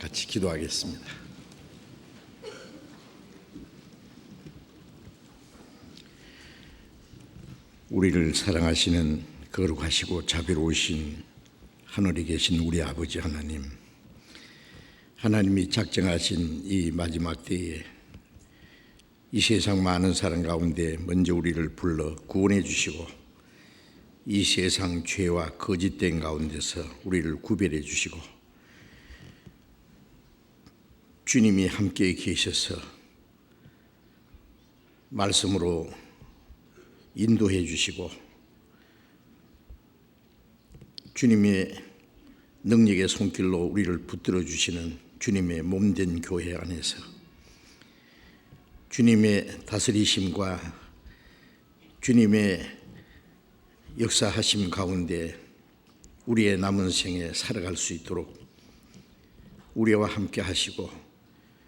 같이 기도하겠습니다. 우리를 사랑하시는 거룩하시고 자비로우신 하늘에 계신 우리 아버지 하나님, 하나님이 작정하신 이 마지막 때에 이 세상 많은 사람 가운데 먼저 우리를 불러 구원해 주시고 이 세상 죄와 거짓된 가운데서 우리를 구별해 주시고 주님이 함께 계셔서 말씀으로 인도해 주시고 주님의 능력의 손길로 우리를 붙들어 주시는 주님의 몸된 교회 안에서 주님의 다스리심과 주님의 역사하심 가운데 우리의 남은 생에 살아갈 수 있도록 우리와 함께 하시고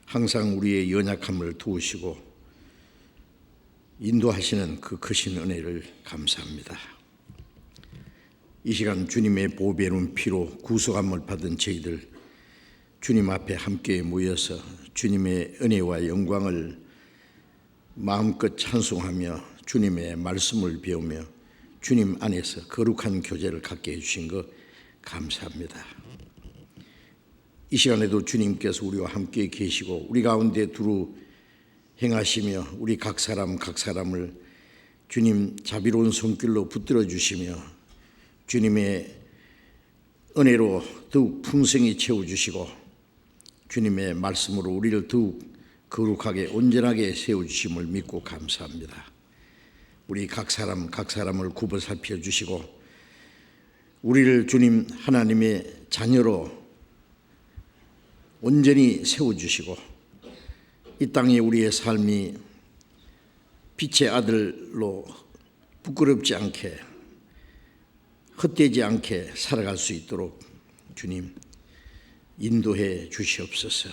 항상 우리의 연약함을 도우시고 인도하시는 그 크신 은혜를 감사합니다. 이 시간 주님의 보배로운 피로 구속함을 받은 저희들 주님 앞에 함께 모여서 주님의 은혜와 영광을 마음껏 찬송하며 주님의 말씀을 배우며 주님 안에서 거룩한 교제를 갖게 해주신 것 감사합니다. 이 시간에도 주님께서 우리와 함께 계시고 우리 가운데 두루 행하시며 우리 각 사람을 주님 자비로운 손길로 붙들어 주시며 주님의 은혜로 더욱 풍성히 채워주시고 주님의 말씀으로 우리를 더욱 거룩하게 온전하게 세워주심을 믿고 감사합니다. 우리 각 사람을 굽어 살펴주시고 우리를 주님 하나님의 자녀로 온전히 세워주시고 이 땅에 우리의 삶이 빛의 아들로 부끄럽지 않게 헛되지 않게 살아갈 수 있도록 주님 인도해 주시옵소서.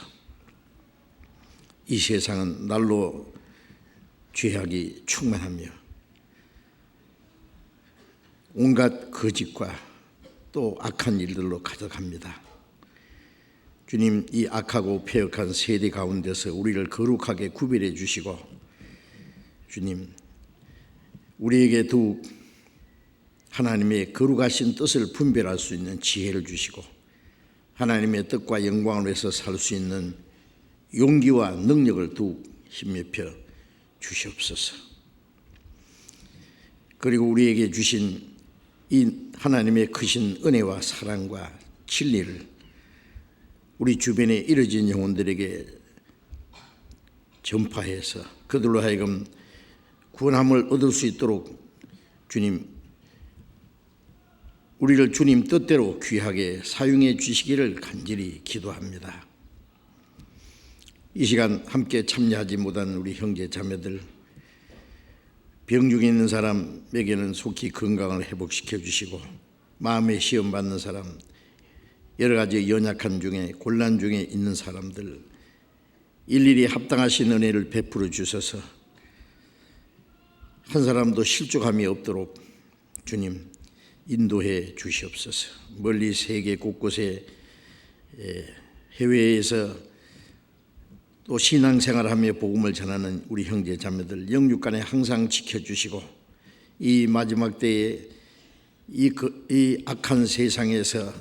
이 세상은 날로 죄악이 충만하며 온갖 거짓과 또 악한 일들로 가득합니다. 주님, 이 악하고 패역한 세대 가운데서 우리를 거룩하게 구별해 주시고 주님, 우리에게 더욱 하나님의 거룩하신 뜻을 분별할 수 있는 지혜를 주시고 하나님의 뜻과 영광을 위해서 살 수 있는 용기와 능력을 더욱 힘입혀 주시옵소서. 그리고 우리에게 주신 이 하나님의 크신 은혜와 사랑과 진리를 우리 주변에 이뤄진 영혼들에게 전파해서 그들로 하여금 구원함을 얻을 수 있도록 주님, 우리를 주님 뜻대로 귀하게 사용해 주시기를 간절히 기도합니다. 이 시간 함께 참여하지 못한 우리 형제 자매들, 병 중에 있는 사람에게는 속히 건강을 회복시켜 주시고 마음의 시험 받는 사람, 여러 가지 연약한 중에 곤란 중에 있는 사람들 일일이 합당하신 은혜를 베풀어 주셔서 한 사람도 실족함이 없도록 주님 인도해 주시옵소서. 멀리 세계 곳곳에 해외에서 또 신앙생활하며 복음을 전하는 우리 형제 자매들 영육간에 항상 지켜주시고 이 마지막 때에 이 악한 세상에서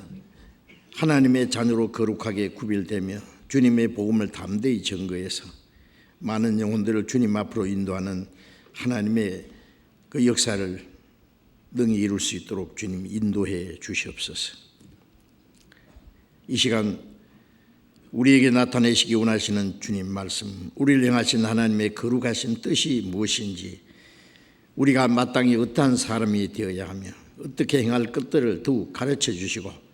하나님의 자녀로 거룩하게 구별되며 주님의 복음을 담대히 증거해서 많은 영혼들을 주님 앞으로 인도하는 하나님의 그 역사를 능히 이룰 수 있도록 주님 인도해 주시옵소서. 이 시간 우리에게 나타내시기 원하시는 주님 말씀, 우리를 향하신 하나님의 거룩하신 뜻이 무엇인지, 우리가 마땅히 어떠한 사람이 되어야 하며 어떻게 행할 것들을 더욱 가르쳐 주시고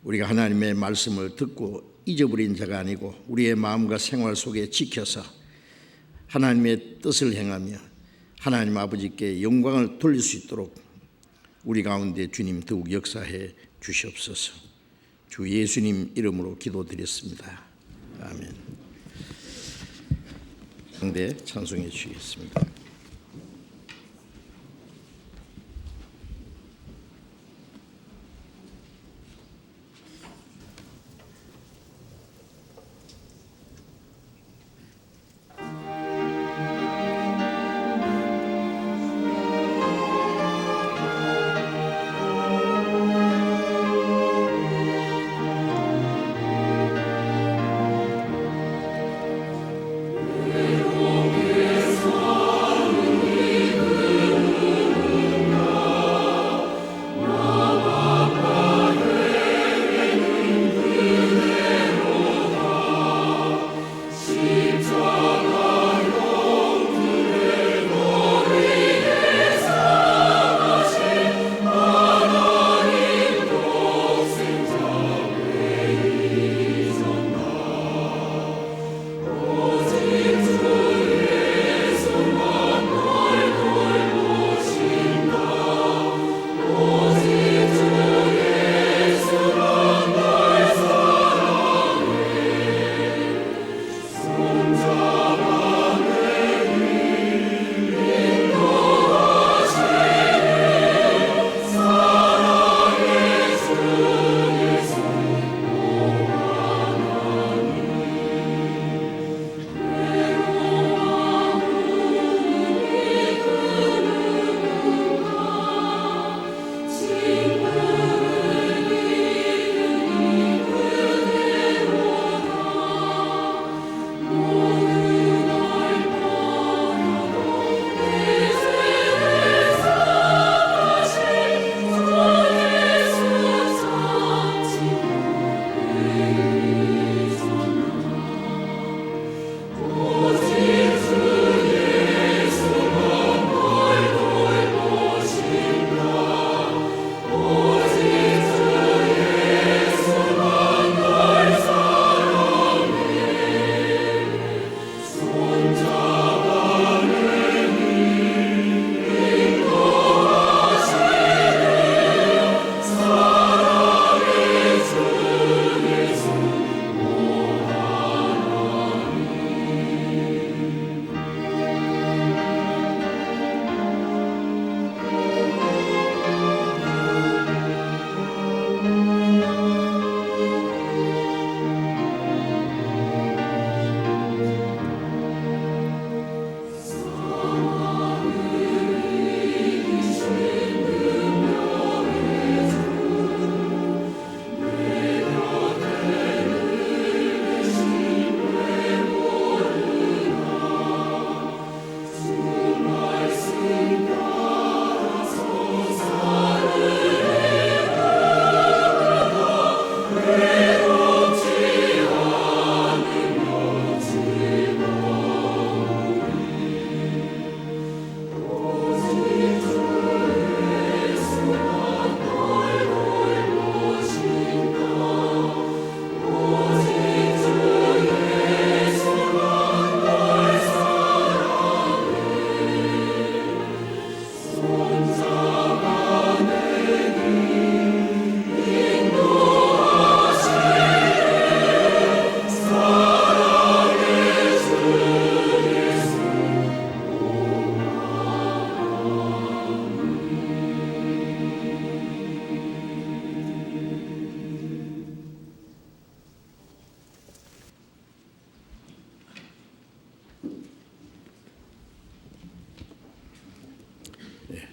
우리가 하나님의 말씀을 듣고 잊어버린 자가 아니고 우리의 마음과 생활 속에 지켜서 하나님의 뜻을 행하며 하나님 아버지께 영광을 돌릴 수 있도록 우리 가운데 주님 더욱 역사해 주시옵소서. 주 예수님 이름으로 기도드렸습니다. 아멘. 상대 찬송해 주시겠습니다.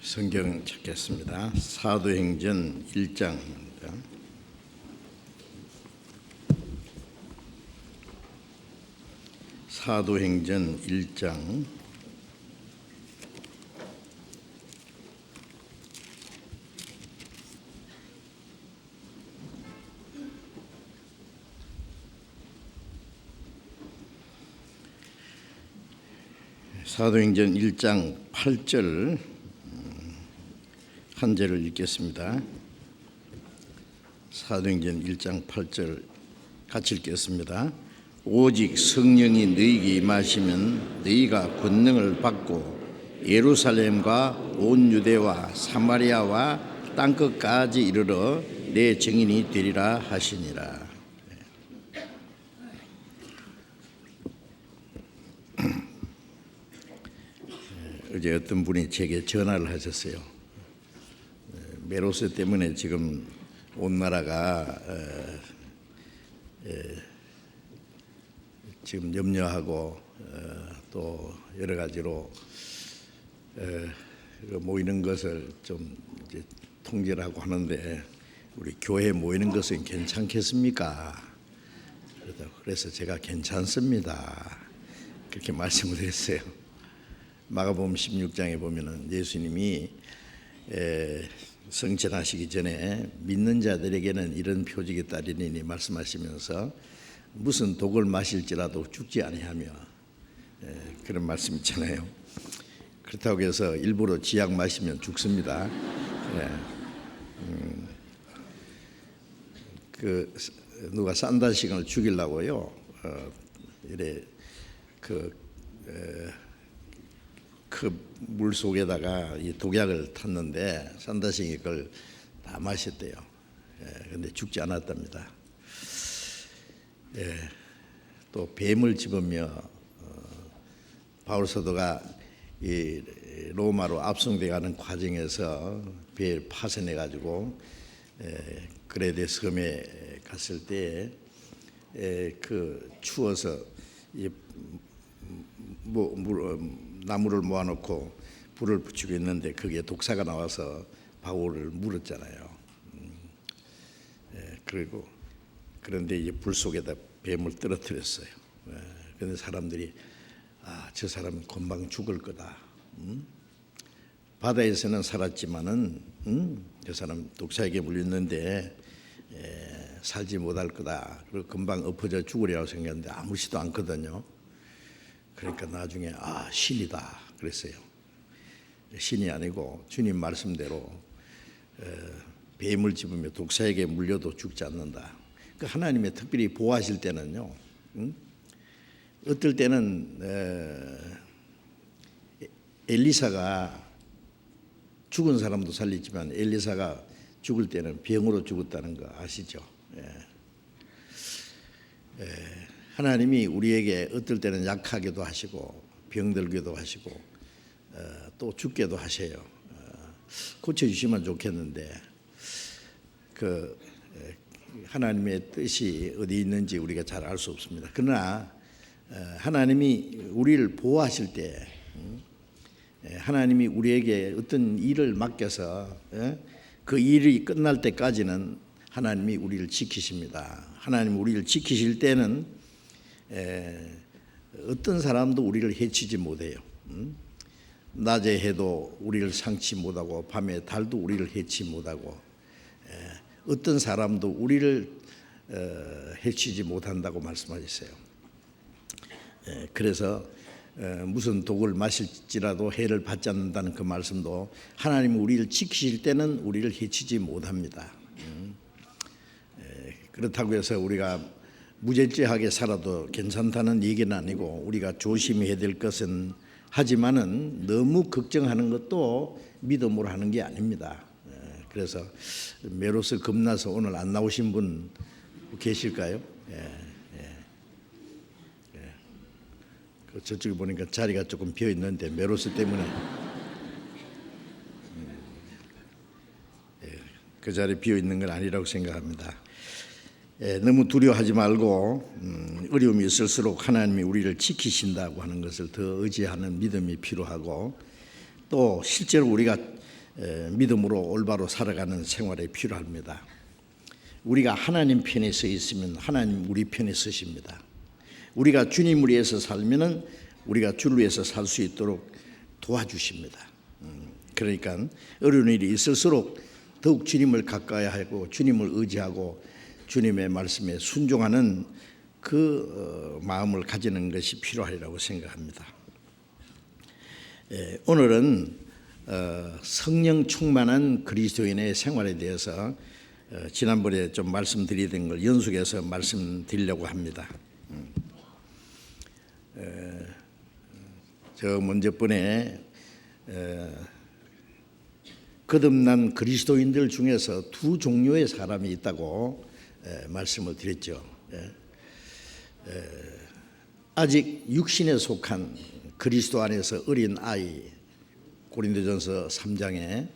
성경 찾겠습니다. 사도행전 1장입니다. 사도행전 1장 사도행전 1장 8절 한 절을 읽겠습니다. 사도행전 1장 8절 같이 읽겠습니다. 오직 성령이 너희에게 임하시면 너희가 권능을 받고 예루살렘과 온 유대와 사마리아와 땅끝까지 이르러 내 증인이 되리라 하시니라. 어제 어떤 분이 제게 전화를 하셨어요. 메로스 때문에 지금 온 나라가 지금 염려하고 또 여러 가지로 모이는 것을 좀 이제 통제를 하고 하는데 우리 교회 모이는 것은 괜찮겠습니까? 그래서 제가 괜찮습니다. 그렇게 말씀을 했어요. 마가복음 16장에 보면은 예수님이 성천하시기 전에 믿는 자들에게는 이런 표적이 따르리니 말씀하시면서 무슨 독을 마실지라도 죽지 아니하며 그런 말씀 있잖아요. 그렇다고 해서 일부러 지약 마시면 죽습니다. 그 누가 산다시간을 죽이려고요. 이래 그 물 속에다가 이 독약을 탔는데 산다싱이 그걸 다 마셨대요. 근데 죽지 않았답니다. 또 뱀을 집으며 바울 사도가 이 로마로 압송돼가는 과정에서 배를 파손해 가지고 그레데 섬에 갔을 때 그 추워서 이 나무를 모아놓고 불을 붙이고 있는데 거기에 독사가 나와서 바울을 물었잖아요. 그리고 그런데 이제 불 속에다 뱀을 떨어뜨렸어요. 그런데 사람들이 저 사람은 금방 죽을 거다. 바다에서는 살았지만은 저 사람 독사에게 물렸는데 살지 못할 거다. 그리고 금방 엎어져 죽으리라고 생각했는데 아무렇지도 않거든요. 그러니까 나중에 신이다 그랬어요. 신이 아니고 주님 말씀대로 뱀을 집으며 독사에게 물려도 죽지 않는다. 그 하나님의 특별히 보호하실 때는요. 어떨 때는 엘리사가 죽은 사람도 살리지만 엘리사가 죽을 때는 병으로 죽었다는 거 아시죠? 하나님이 우리에게 어떨 때는 약하게도 하시고 병들게도 하시고 또 죽게도 하셔요. 고쳐주시면 좋겠는데 그 하나님의 뜻이 어디 있는지 우리가 잘 알 수 없습니다. 그러나 하나님이 우리를 보호하실 때 하나님이 우리에게 어떤 일을 맡겨서 그 일이 끝날 때까지는 하나님이 우리를 지키십니다. 하나님이 우리를 지키실 때는 어떤 사람도 우리를 해치지 못해요. 낮에 해도 우리를 상치 못하고 밤에 달도 우리를 해치 못하고 어떤 사람도 우리를 해치지 못한다고 말씀하셨어요. 그래서 무슨 독을 마실지라도 해를 받지 않는다는 그 말씀도 하나님이 우리를 지키실 때는 우리를 해치지 못합니다. 그렇다고 해서 우리가 무절제하게 살아도 괜찮다는 얘기는 아니고 우리가 조심해야 될 것은 하지만은 너무 걱정하는 것도 믿음으로 하는 게 아닙니다. 그래서 메로스 겁나서 오늘 안 나오신 분 계실까요? 저쪽에 보니까 자리가 조금 비어 있는데 메로스 때문에 그 자리 비어 있는 건 아니라고 생각합니다. 너무 두려워하지 말고 어려움이 있을수록 하나님이 우리를 지키신다고 하는 것을 더 의지하는 믿음이 필요하고 또 실제로 우리가 믿음으로 올바로 살아가는 생활이 필요합니다. 우리가 하나님 편에 서 있으면 하나님 우리 편에 서십니다. 우리가 주님을 위해서 살면은 우리가 주를 위해서 살 수 있도록 도와주십니다. 그러니까 어려운 일이 있을수록 더욱 주님을 가까이 하고 주님을 의지하고 주님의 말씀에 순종하는 그 마음을 가지는 것이 필요하리라고 생각합니다. 오늘은 성령 충만한 그리스도인의 생활에 대해서 지난번에 좀 말씀드리던 걸 연속해서 말씀드리려고 합니다. 저 먼저번에 거듭난 그리스도인들 중에서 두 종류의 사람이 있다고 말씀을 드렸죠. 아직 육신에 속한 그리스도 안에서 어린 아이, 고린도전서 3장에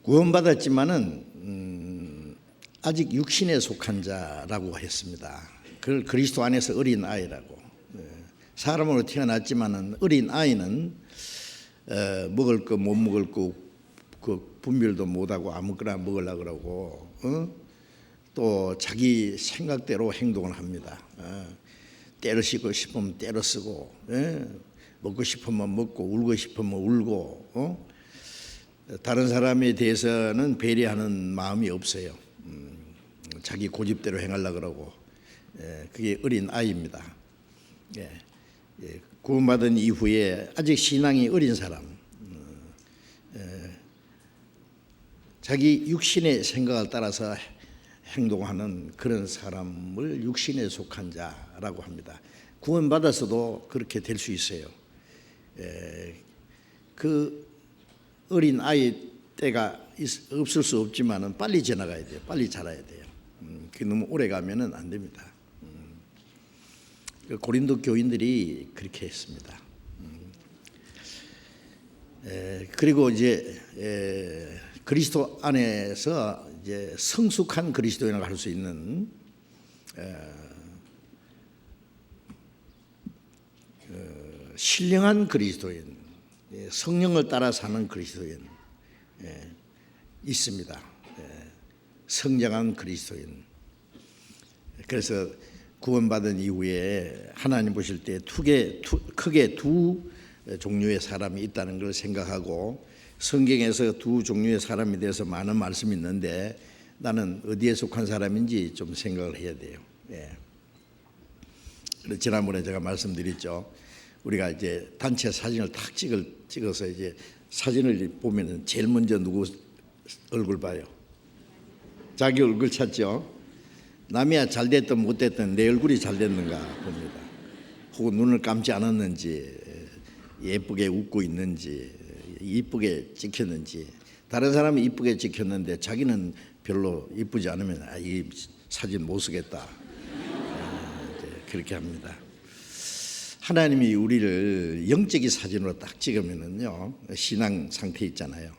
구원받았지만은 아직 육신에 속한 자라고 했습니다. 그걸 그리스도 안에서 어린 아이라고. 사람으로 태어났지만은 어린 아이는 먹을 거 못 먹을 거 그 분별도 못하고 아무거나 먹으려고 그러고 또 자기 생각대로 행동을 합니다. 때려 쓰고 싶으면 때려 쓰고 먹고 싶으면 먹고 울고 싶으면 울고 다른 사람에 대해서는 배려하는 마음이 없어요. 자기 고집대로 행하려고 그러고 그게 어린 아이입니다. 구원받은 이후에 아직 신앙이 어린 사람, 자기 육신의 생각을 따라서 행동하는 그런 사람을 육신에 속한 자라고 합니다. 구원받았어도 그렇게 될 수 있어요. 그 어린 아이 때가 없을 수 없지만은 빨리 지나가야 돼요. 빨리 자라야 돼요. 그게 너무 오래 가면은 안 됩니다. 고린도 교인들이 그렇게 했습니다. 그리고 이제 그리스도 안에서 이제 성숙한 그리스도인을 할 수 있는 신령한 그리스도인, 성령을 따라 사는 그리스도인 있습니다. 성장한 그리스도인. 그래서 구원받은 이후에 하나님 보실 때 크게 두 종류의 사람이 있다는 걸 생각하고 성경에서 두 종류의 사람에 대해서 많은 말씀이 있는데 나는 어디에 속한 사람인지 좀 생각을 해야 돼요. 지난번에 제가 말씀드렸죠. 우리가 이제 단체 사진을 탁 찍어서 이제 사진을 보면은 제일 먼저 누구 얼굴 봐요? 자기 얼굴 찾죠. 남이야 잘 됐든 못 됐든 내 얼굴이 잘 됐는가 봅니다. 혹은 눈을 감지 않았는지, 예쁘게 웃고 있는지, 이쁘게 찍혔는지. 다른 사람이 이쁘게 찍혔는데 자기는 별로 이쁘지 않으면 이 사진 못 쓰겠다. 그렇게 합니다. 하나님이 우리를 영적인 사진으로 딱 찍으면은요, 신앙 상태 있잖아요.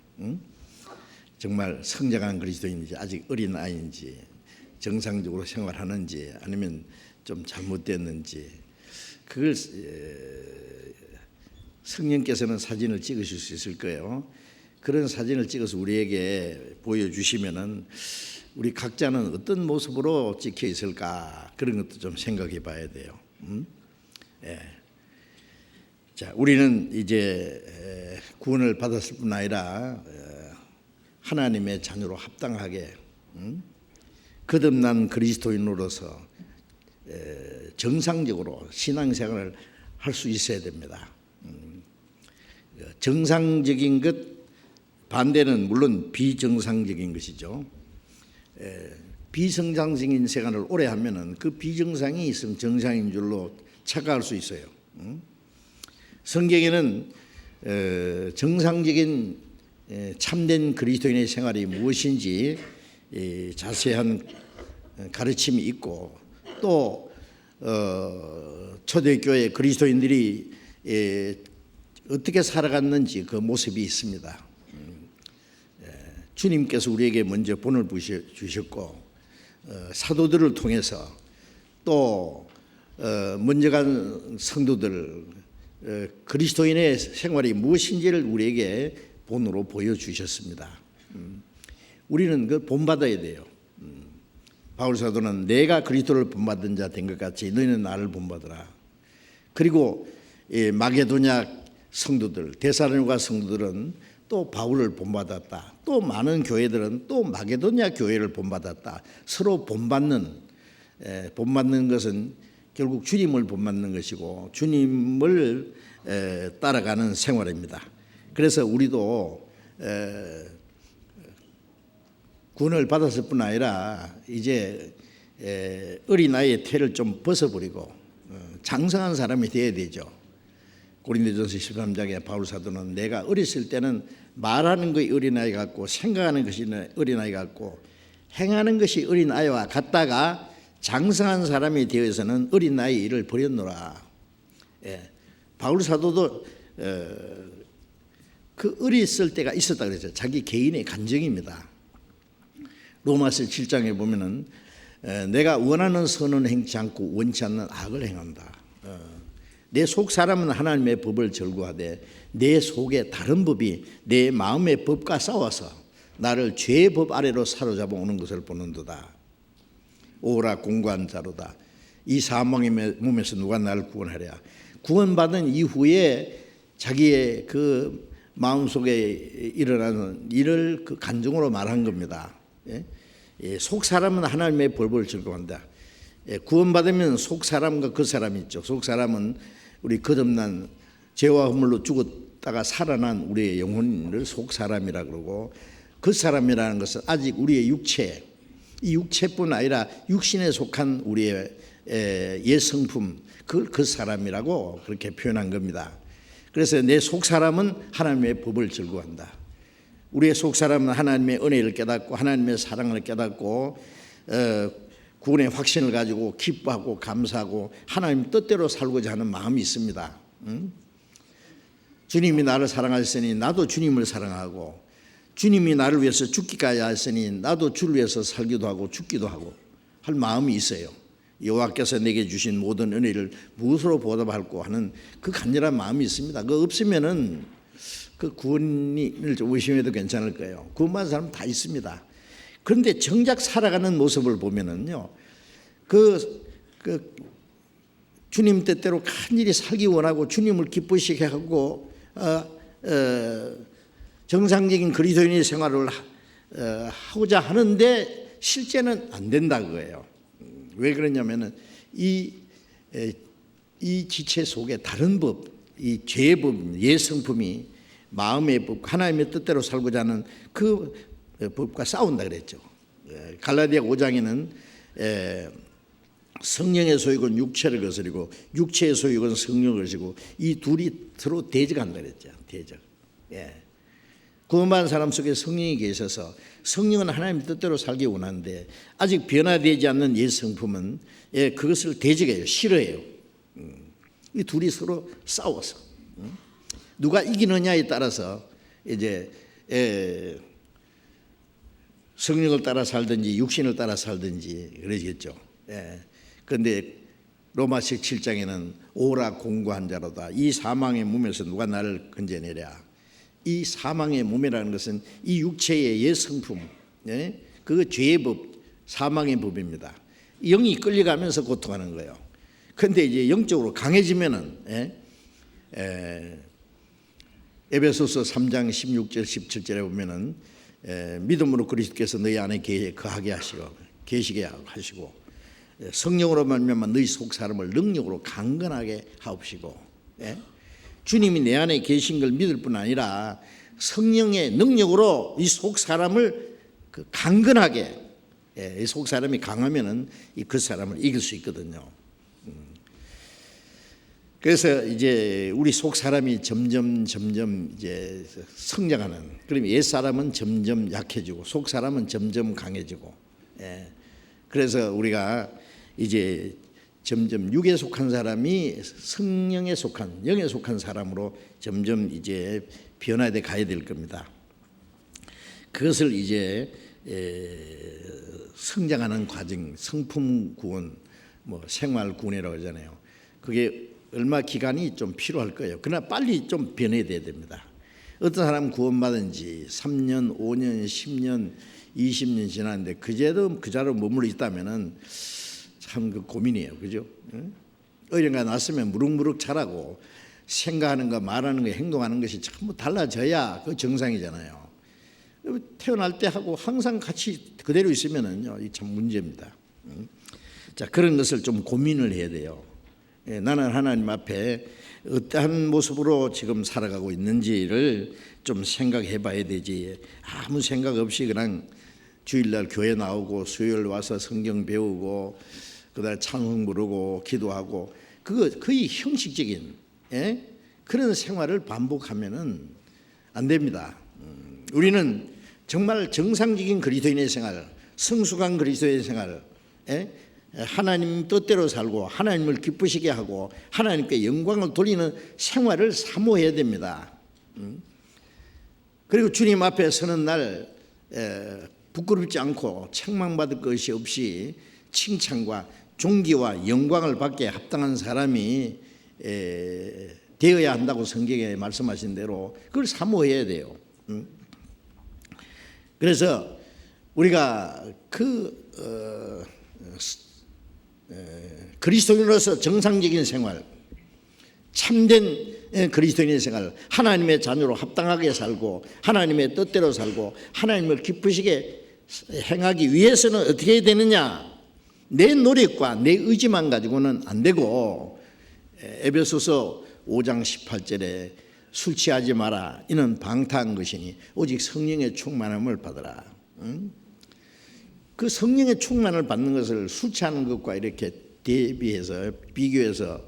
정말 성장한 그리스도인인지 아직 어린 아이인지 정상적으로 생활하는지 아니면 좀 잘못됐는지 그걸 성령께서는 사진을 찍으실 수 있을 거예요. 그런 사진을 찍어서 우리에게 보여주시면은 우리 각자는 어떤 모습으로 찍혀 있을까 그런 것도 좀 생각해 봐야 돼요. 자, 우리는 이제 구원을 받았을 뿐 아니라 하나님의 자녀로 합당하게 거듭난 그리스도인으로서 정상적으로 신앙생활을 할 수 있어야 됩니다. 정상적인 것 반대는 물론 비정상적인 것이죠. 비정상적인 생활을 오래 하면은 그 비정상이 있으면 정상인 줄로 착각할 수 있어요. 성경에는 정상적인 참된 그리스도인의 생활이 무엇인지 자세한 가르침이 있고 또 초대교회 그리스도인들이 어떻게 살아갔는지 그 모습이 있습니다. 주님께서 우리에게 먼저 본을 주셨고 사도들을 통해서 또 먼저 간 성도들 그리스도인의 생활이 무엇인지를 우리에게 본으로 보여주셨습니다. 우리는 그 본받아야 돼요. 바울 사도는 내가 그리스도를 본받은 자 된 것 같이 너희는 나를 본받으라. 그리고 마게도냐 성도들, 데살로니가 성도들은 또 바울을 본받았다. 또 많은 교회들은 또 마게도냐 교회를 본받았다. 서로 본받는 것은 결국 주님을 본받는 것이고 주님을 따라가는 생활입니다. 그래서 우리도 구원을 받았을 뿐 아니라 이제 어린아이의 태를 좀 벗어버리고 장성한 사람이 되어야 되죠. 고린도전서 13장에 바울 사도는 내가 어렸을 때는 말하는 것이 어린아이 같고 생각하는 것이 어린아이 같고 행하는 것이 어린아이와 같다가 장성한 사람이 되어서는 어린아이 일을 버렸노라. 바울 사도도 그 어렸을 때가 있었다 그랬죠. 자기 개인의 간증입니다. 로마서 7장에 보면은 내가 원하는 선은 행치 않고 원치 않는 악을 행한다. 내 속 사람은 하나님의 법을 절구하되 내 속에 다른 법이 내 마음의 법과 싸워서 나를 죄의 법 아래로 사로잡아 오는 것을 보는도다. 오라 공고한 자로다. 이 사망의 몸에서 누가 나를 구원하랴. 구원받은 이후에 자기의 그 마음속에 일어나는 일을 그 간증으로 말한 겁니다. 속 사람은 하나님의 법을 즐거워한다. 구원받으면 속 사람과 그 사람이 있죠. 속 사람은 우리 거듭난 죄와 허물로 죽었다가 살아난 우리의 영혼을 속 사람이라 그러고 그 사람이라는 것은 아직 우리의 육체, 이 육체뿐 아니라 육신에 속한 우리의 옛 성품, 그 사람이라고 그렇게 표현한 겁니다. 그래서 내 속 사람은 하나님의 법을 즐거워한다. 우리의 속 사람은 하나님의 은혜를 깨닫고 하나님의 사랑을 깨닫고 구원의 확신을 가지고 기뻐하고 감사하고 하나님 뜻대로 살고자 하는 마음이 있습니다. 주님이 나를 사랑하셨으니 나도 주님을 사랑하고 주님이 나를 위해서 죽기까지 하셨으니 나도 주를 위해서 살기도 하고 죽기도 하고 할 마음이 있어요. 여호와께서 내게 주신 모든 은혜를 무엇으로 보답할고 하는 그 간절한 마음이 있습니다. 그거 없으면은 그 구원을 좀 의심해도 괜찮을 거예요. 구원받은 사람 다 있습니다. 그런데 정작 살아가는 모습을 보면은요, 주님 뜻대로 간절히 살기 원하고 주님을 기쁘시게 하고 정상적인 그리스도인의 생활을 하고자 하는데 실제는 안 된다 그거예요. 왜 그러냐면은 이 지체 속에 다른 법, 이 죄의 법, 옛 성품이 마음의 법, 하나님의 뜻대로 살고자 하는 그 법과 싸운다 그랬죠. 갈라디아 5장에는 성령의 소욕은 육체를 거스리고 육체의 소욕은 성령을 거스리고 이 둘이 서로 대적한다 그랬죠. 대적. 구원받은 사람 속에 성령이 계셔서 성령은 하나님 뜻대로 살기 원하는데 아직 변화되지 않는 옛 성품은 그것을 대적해요. 싫어해요. 이 둘이 서로 싸워서 누가 이기느냐에 따라서 이제 성령을 따라 살든지 육신을 따라 살든지 그러겠죠. 그런데 로마서 7장에는 오라 공고한 자로다. 이 사망의 몸에서 누가 나를 건져내랴. 이 사망의 몸이라는 것은 이 육체의 옛 성품, 그 죄의 법, 사망의 법입니다. 영이 끌려가면서 고통하는 거예요. 그런데 이제 영적으로 강해지면은 에베소서 3장 16절 17절에 보면은 믿음으로 그리스도께서 너희 안에 거하게 하시고 계시게 하시고 성령으로 말미암아 너희 속 사람을 능력으로 강건하게 하옵시고 주님이 내 안에 계신 걸 믿을 뿐 아니라 성령의 능력으로 이 속 사람을 강건하게 이 속 사람이 강하면은 그 사람을 이길 수 있거든요. 그래서 이제 우리 속 사람이 점점 이제 성장하는, 그러면 옛 사람은 점점 약해지고 속 사람은 점점 강해지고, 그래서 우리가 이제 점점 육에 속한 사람이 성령에 속한, 영에 속한 사람으로 점점 이제 변화돼 가야 될 겁니다. 그것을 이제 성장하는 과정, 성품 구원, 뭐 생활 구원이라고 하잖아요. 그게 얼마 기간이 좀 필요할 거예요. 그러나 빨리 좀 변해야 됩니다. 어떤 사람 구원받은 지 3년, 5년, 10년, 20년 지났는데 그제도 그 자로 머물러 있다면은 참 그 고민이에요. 그죠? 어린이가 났으면 무럭무럭 자라고 생각하는 거, 말하는 거, 행동하는 것이 전부 달라져야 그 정상이잖아요. 태어날 때 하고 항상 같이 그대로 있으면은요, 이 참 문제입니다. 자, 그런 것을 좀 고민을 해야 돼요. 나는 하나님 앞에 어떠한 모습으로 지금 살아가고 있는지를 좀 생각해 봐야 되지. 아무 생각 없이 그냥 주일날 교회 나오고 수요일 와서 성경 배우고 그다음에 찬송 부르고 기도하고 그거 거의 형식적인 그런 생활을 반복하면은 안 됩니다. 우리는 정말 정상적인 그리스도인의 생활, 성숙한 그리스도인의 생활, 하나님 뜻대로 살고 하나님을 기쁘시게 하고 하나님께 영광을 돌리는 생활을 사모해야 됩니다. 그리고 주님 앞에 서는 날 부끄럽지 않고 책망받을 것이 없이 칭찬과 존귀와 영광을 받게 합당한 사람이 되어야 한다고 성경에 말씀하신 대로 그걸 사모해야 돼요. 그래서 우리가 그리스도인으로서 정상적인 생활, 참된 그리스도인의 생활, 하나님의 자녀로 합당하게 살고 하나님의 뜻대로 살고 하나님을 기쁘시게 행하기 위해서는 어떻게 해야 되느냐? 내 노력과 내 의지만 가지고는 안 되고 에베소서 5장 18절에 술 취하지 마라. 이는 방탕한 것이니 오직 성령의 충만함을 받으라. 그 성령의 충만을 받는 것을 술 취하는 것과 이렇게 대비해서 비교해서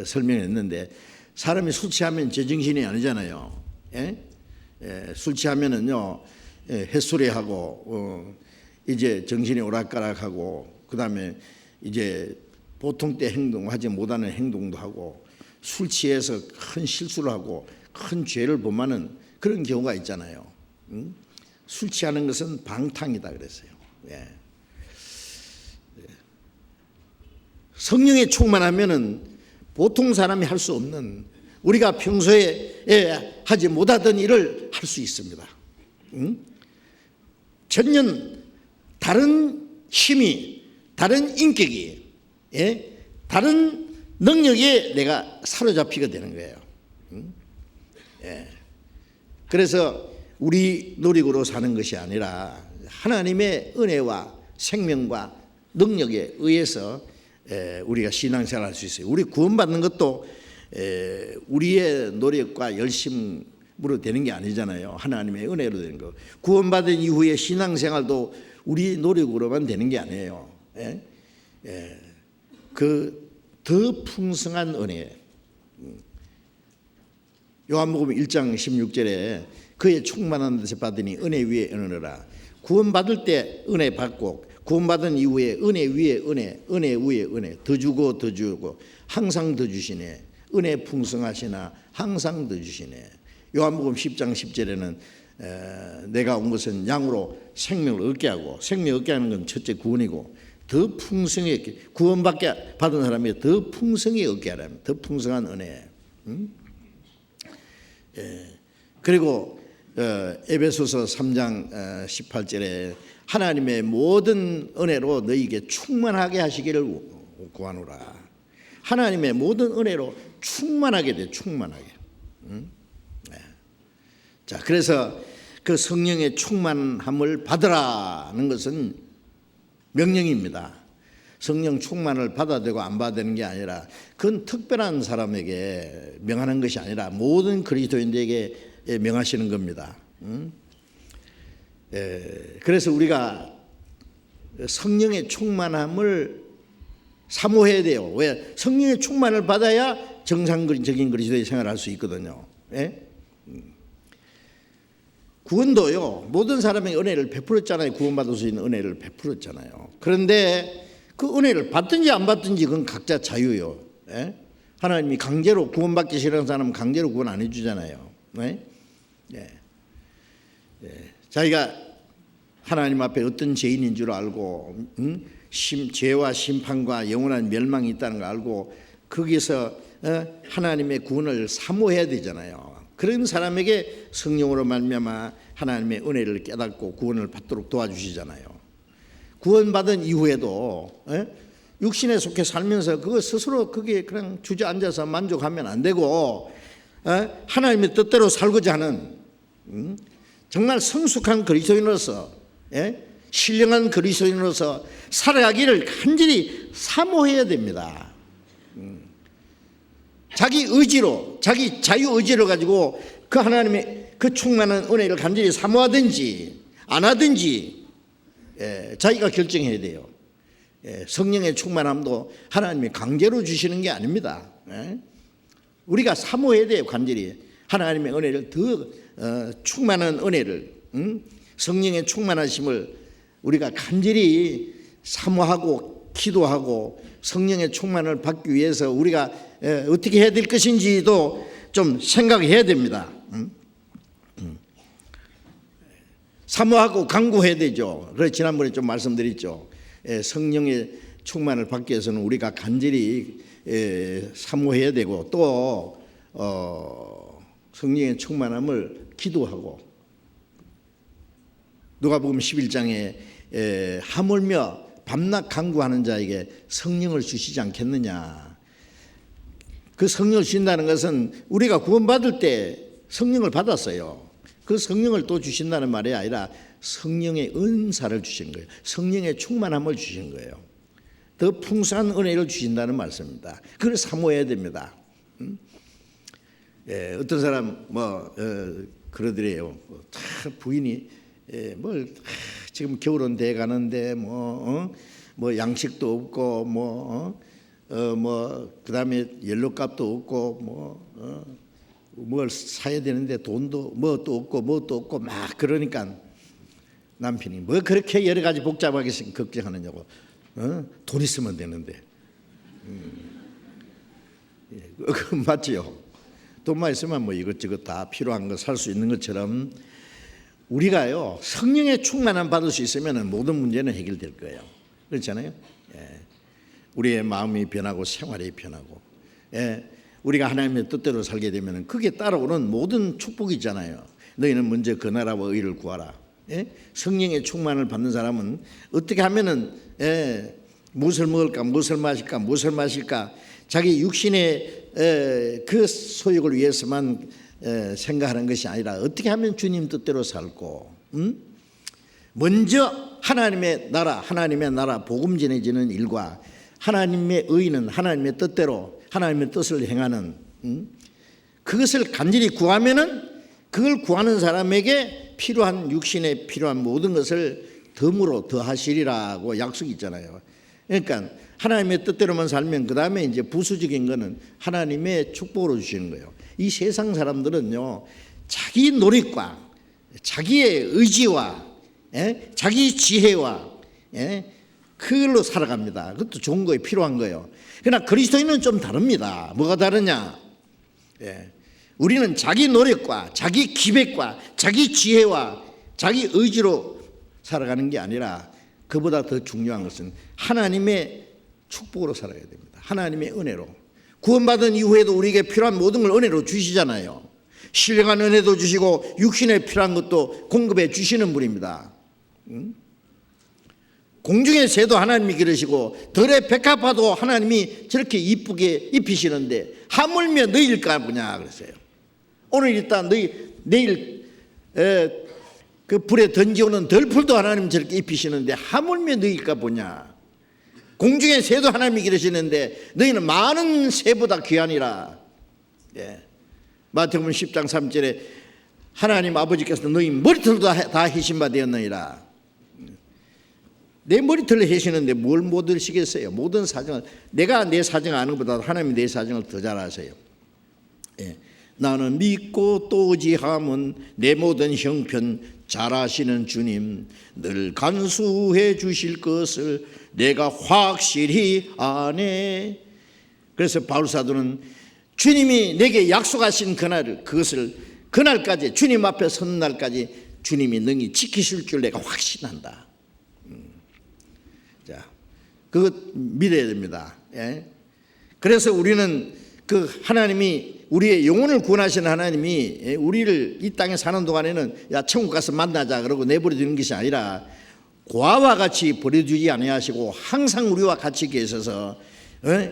설명했는데 사람이 술 취하면 제정신이 아니잖아요. 술 취하면은요 햇소리하고 이제 정신이 오락가락하고 그다음에 이제 보통 때 행동하지 못하는 행동도 하고 술 취해서 큰 실수를 하고 큰 죄를 범하는 그런 경우가 있잖아요. 술 취하는 것은 방탕이다 그랬어요. 성령에 충만하면은 보통 사람이 할 수 없는 우리가 평소에 하지 못하던 일을 할 수 있습니다. 전혀 다른 힘이, 다른 인격이, 다른 능력에 내가 사로잡히게 되는 거예요. 그래서 우리 노력으로 사는 것이 아니라 하나님의 은혜와 생명과 능력에 의해서 우리가 신앙생활을 할 수 있어요. 우리 구원받는 것도 우리의 노력과 열심으로 되는 게 아니잖아요. 하나님의 은혜로 되는 거. 구원받은 이후에 신앙생활도 우리 노력으로만 되는 게 아니에요. 그 더 풍성한 은혜. 요한복음 1장 16절에 그의 충만한 데서 받으니 은혜 위에 은혜라. 구원받을 때 은혜 받고 구원받은 이후에 은혜 위에 은혜, 은혜 위에 은혜, 더 주고 더 주고 항상 더 주시네. 은혜 풍성하시나 항상 더 주시네. 요한복음 10장 10절에는 내가 온 것은 양으로 생명을 얻게 하고 생명을 얻게 하는 건 첫째 구원이고 더 풍성하게 구원받게 받은 사람이 더 풍성히 얻게 하라면 더 풍성한 은혜. 그리고 에베소서 3장 18절에 하나님의 모든 은혜로 너희에게 충만하게 하시기를 구하노라. 하나님의 모든 은혜로 충만하게 돼, 충만하게. 자, 그래서 그 성령의 충만함을 받으라는 것은 명령입니다. 성령 충만을 받아야 되고 안 받아야 되는 게 아니라 그건 특별한 사람에게 명하는 것이 아니라 모든 그리스도인들에게 명하시는 겁니다. 그래서 우리가 성령의 충만함을 사모해야 돼요. 왜? 성령의 충만을 받아야 정상적인 그리스도의 생활을 할 수 있거든요. 구원도요, 모든 사람에게 은혜를 베풀었잖아요. 구원받을 수 있는 은혜를 베풀었잖아요. 그런데 그 은혜를 받든지 안 받든지 그건 각자 자유요. 하나님이 강제로 구원받기 싫은 사람은 강제로 구원 안 해주잖아요. 자기가 하나님 앞에 어떤 죄인인 줄 알고 죄와 심판과 영원한 멸망이 있다는 걸 알고 거기서 하나님의 구원을 사모해야 되잖아요. 그런 사람에게 성령으로 말미암아 하나님의 은혜를 깨닫고 구원을 받도록 도와주시잖아요. 구원받은 이후에도 육신에 속해 살면서 그거 스스로 그게 그냥 주저앉아서 만족하면 안 되고 하나님의 뜻대로 살고자 하는 정말 성숙한 그리스도인으로서 신령한 그리스도인으로서 살아가기를 간절히 사모해야 됩니다. 자기 의지로, 자기 자유 의지를 가지고 그 하나님의 그 충만한 은혜를 간절히 사모하든지 안 하든지 자기가 결정해야 돼요. 성령의 충만함도 하나님이 강제로 주시는 게 아닙니다. 우리가 사모해야 돼요. 간절히 하나님의 은혜를 더 충만한 은혜를, 성령의 충만하심을 우리가 간절히 사모하고 기도하고 성령의 충만을 받기 위해서 우리가 어떻게 해야 될 것인지도 좀 생각해야 됩니다. 사모하고 간구해야 되죠. 그래서 지난번에 좀 말씀드렸죠. 성령의 충만을 받기 위해서는 우리가 간절히 사모해야 되고 또 성령의 충만함을 기도하고, 누가복음 11장에 하물며 밤낮 간구하는 자에게 성령을 주시지 않겠느냐. 그 성령을 주신다는 것은 우리가 구원받을 때 성령을 받았어요. 그 성령을 또 주신다는 말이 아니라 성령의 은사를 주신 거예요. 성령의 충만함을 주신 거예요. 더 풍성한 은혜를 주신다는 말씀입니다. 그걸 사모해야 됩니다. 어떤 사람 그러더래요. 부인이 지금 겨울은 돼 가는데 뭐 양식도 없고 그다음에 연료값도 없고 뭘 사야 되는데 돈도 뭐 또 없고 막 그러니까 남편이 뭐 그렇게 여러 가지 복잡하게 걱정하느냐고. 돈 있으면 되는데. 그건 맞지요. 돈만 있으면 뭐 이것저것 다 필요한 거 살 수 있는 것처럼 우리가요 성령의 충만함 받을 수 있으면 모든 문제는 해결될 거예요. 그렇잖아요. 우리의 마음이 변하고 생활이 변하고, 우리가 하나님의 뜻대로 살게 되면 그게 따라오는 모든 축복이 있잖아요. 너희는 먼저 그 나라와 의를 구하라. 성령의 충만을 받는 사람은 어떻게 하면은 무엇을 먹을까, 무엇을 마실까 자기 육신의 그 소욕을 위해서만 생각하는 것이 아니라 어떻게 하면 주님 뜻대로 살고, 먼저 하나님의 나라 복음 전해지는 일과 하나님의 의는 하나님의 뜻대로 하나님의 뜻을 행하는, 그것을 간절히 구하면은 그걸 구하는 사람에게 필요한 육신에 필요한 모든 것을 덤으로 더하시리라고 약속이 있잖아요. 그러니까 하나님의 뜻대로만 살면 그 다음에 이제 부수적인 거는 하나님의 축복으로 주시는 거예요. 이 세상 사람들은요 자기 노력과 자기의 의지와 자기 지혜와 그걸로 살아갑니다. 그것도 좋은 거예요. 필요한 거예요. 그러나 그리스도인은 좀 다릅니다. 뭐가 다르냐? 우리는 자기 노력과 자기 기백과 자기 지혜와 자기 의지로 살아가는 게 아니라 그보다 더 중요한 것은 하나님의 축복으로 살아야 됩니다. 하나님의 은혜로. 구원받은 이후에도 우리에게 필요한 모든 걸 은혜로 주시잖아요. 신령한 은혜도 주시고 육신에 필요한 것도 공급해 주시는 분입니다. 공중의 새도 하나님이 기르시고 들의 백합화도 하나님이 저렇게 이쁘게 입히시는데 하물며 너희일까 보냐 그랬어요. 오늘 있다 내일 그 불에 던지오는 덜풀도 하나님 저렇게 입히시는데 하물며 너희일까 보냐. 공중의 새도 하나님이 기르시는데 너희는 많은 새보다 귀하니라. 마태복음 10장 3절에 하나님 아버지께서 너희 머리털도 다 해신 바 되었느니라. 내 머리털을 해시는데 뭘 못 들으시겠어요? 모든 사정을, 내가 내 사정을 아는 것보다 하나님이 내 사정을 더 잘 아세요. 나는 믿고 또 의지함은 내 모든 형편 잘 아시는 주님 늘 간수해 주실 것을 내가 확실히 아네. 그래서 바울사도는 주님이 내게 약속하신 그날까지 주님 앞에 선 날까지 주님이 능히 지키실 줄 내가 확신한다. 자, 그것 믿어야 됩니다. 그래서 우리는 그 하나님이 우리의 영혼을 구원하신 하나님이 우리를 이 땅에 사는 동안에는 야 천국 가서 만나자 그러고 내버려 두는 것이 아니라 고아와 같이 버려두지 아니하시고 항상 우리와 같이 계셔서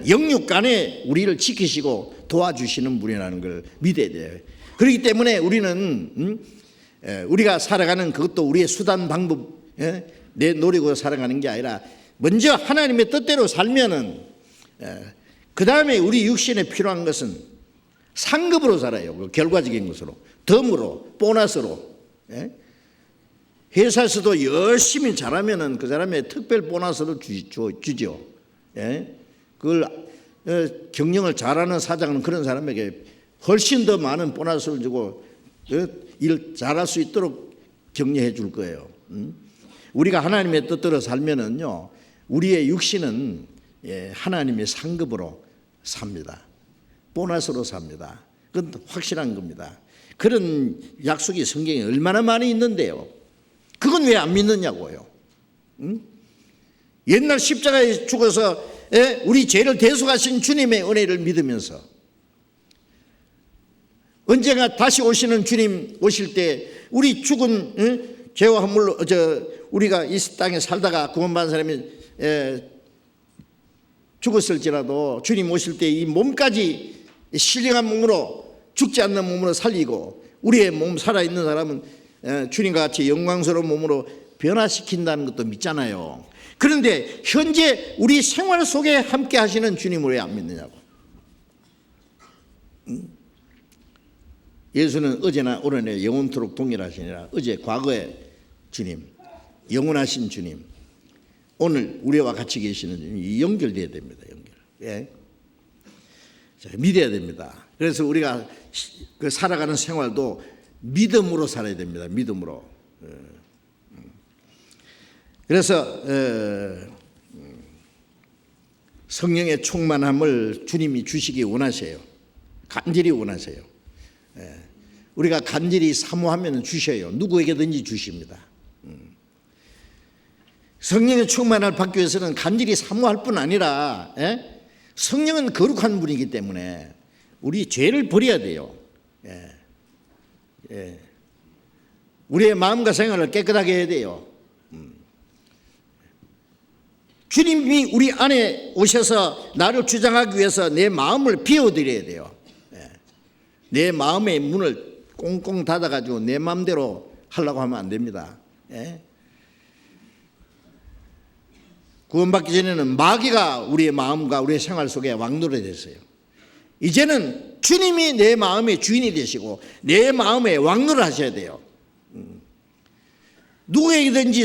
영육간에 우리를 지키시고 도와주시는 분이라는 걸 믿어야 돼요. 그렇기 때문에 우리는 우리가 살아가는 그것도 우리의 수단 방법 내 노력으로 살아가는 게 아니라 먼저 하나님의 뜻대로 살면은 그 다음에 우리 육신에 필요한 것은 상급으로 살아요. 그 결과적인 것으로, 덤으로, 보너스로. 회사에서도 열심히 잘하면은 그 사람의 특별 보너스를 주죠. 그걸 경영을 잘하는 사장은 그런 사람에게 훨씬 더 많은 보너스를 주고 일 잘할 수 있도록 격려해 줄 거예요. 우리가 하나님의 뜻대로 살면은요, 우리의 육신은 하나님의 상급으로 삽니다. 보너스로 삽니다. 그건 확실한 겁니다. 그런 약속이 성경에 얼마나 많이 있는데요. 그건 왜 안 믿느냐고요. 옛날 십자가에 죽어서 우리 죄를 대속하신 주님의 은혜를 믿으면서 언젠가 다시 오시는 주님 오실 때 우리 죽은 죄와 허물로 우리가 이 땅에 살다가 구원받은 사람이 죽었을지라도 주님 오실 때 이 몸까지 신령한 몸으로 죽지 않는 몸으로 살리고 우리의 몸 살아있는 사람은 주님과 같이 영광스러운 몸으로 변화시킨다는 것도 믿잖아요. 그런데 현재 우리 생활 속에 함께 하시는 주님을 왜 안 믿느냐고. 예수는 어제나 오늘나 영원토록 동일하시니라. 어제 과거의 주님, 영원하신 주님, 오늘 우리와 같이 계시는 주님이 연결돼야 됩니다. 연결. 자, 믿어야 됩니다. 그래서 우리가 그 살아가는 생활도 믿음으로 살아야 됩니다. 믿음으로. 그래서 성령의 충만함을 주님이 주시기 원하세요. 간절히 원하세요. 우리가 간절히 사모하면 주셔요. 누구에게든지 주십니다. 성령의 충만을 받기 위해서는 간절히 사모할 뿐 아니라 성령은 거룩한 분이기 때문에 우리 죄를 버려야 돼요. 우리의 마음과 생활을 깨끗하게 해야 돼요. 주님이 우리 안에 오셔서 나를 주장하기 위해서 내 마음을 비워드려야 돼요. 내 마음의 문을 꽁꽁 닫아가지고 내 마음대로 하려고 하면 안 됩니다. 구원받기 전에는 마귀가 우리의 마음과 우리의 생활 속에 왕노릇했어요. 이제는 주님이 내 마음의 주인이 되시고 내 마음에 왕노를 하셔야 돼요. 누구에게든지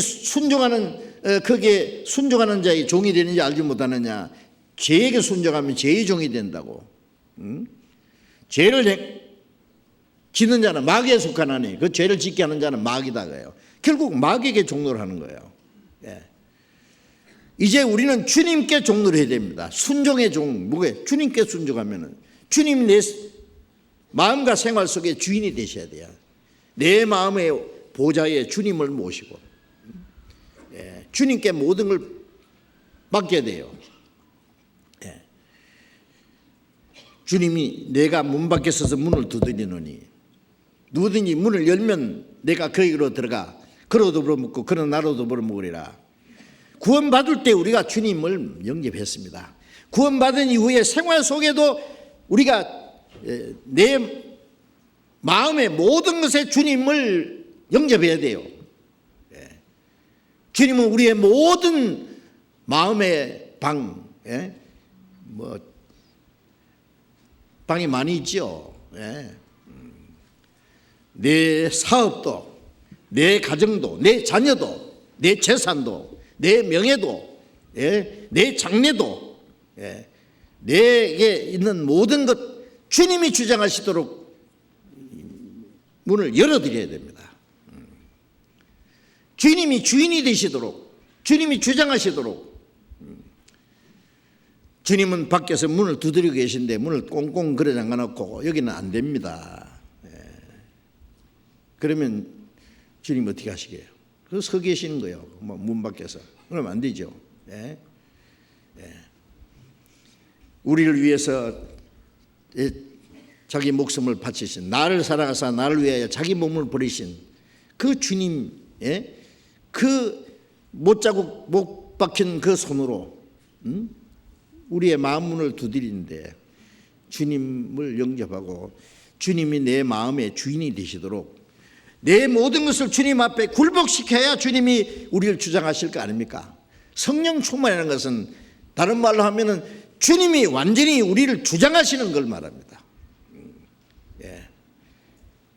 거기에 순종하는 자의 종이 되는지 알지 못하느냐. 죄에게 순종하면 죄의 종이 된다고. 죄를 짓는 자는 마귀에 속하나니 그 죄를 짓게 하는 자는 마귀다 그래요. 결국 마귀에게 종노를 하는 거예요. 이제 우리는 주님께 종노를 해야 됩니다. 순종의 종, 뭐게? 주님께 순종하면은 주님 내 마음과 생활 속에 주인이 되셔야 돼요. 내 마음의 보좌에 주님을 모시고 주님께 모든 걸 맡겨야 돼요. 주님이 내가 문 밖에 서서 문을 두드리노니 누구든지 문을 열면 내가 그에게로 들어가 그로 더불어 먹고 그는 나로 더불어 먹으리라. 구원받을 때 우리가 주님을 영접했습니다. 구원받은 이후에 생활 속에도 우리가 내 마음의 모든 것에 주님을 영접해야 돼요. 주님은 우리의 모든 마음의 방이 많이 있죠. 내 사업도, 내 가정도, 내 자녀도, 내 재산도, 내 명예도, 내 장래도, 내게 있는 모든 것 주님이 주장하시도록 문을 열어드려야 됩니다. 주님이 주인이 되시도록, 주님이 주장하시도록. 주님은 밖에서 문을 두드리고 계신데 문을 꽁꽁 걸어 잠가놓고 여기는 안 됩니다. 그러면 주님 어떻게 하시게요? 그 서 계시는 거예요. 문 밖에서. 그러면 안 되죠. 우리를 위해서 자기 목숨을 바치신, 나를 사랑하사 나를 위하여 자기 몸을 버리신 그 주님, 그 못자국 못 박힌 그 손으로 우리의 마음 문을 두드리는데 주님을 영접하고 주님이 내 마음의 주인이 되시도록 내 모든 것을 주님 앞에 굴복시켜야 주님이 우리를 주장하실 거 아닙니까? 성령 충만이라는 것은 다른 말로 하면은 주님이 완전히 우리를 주장하시는 걸 말합니다.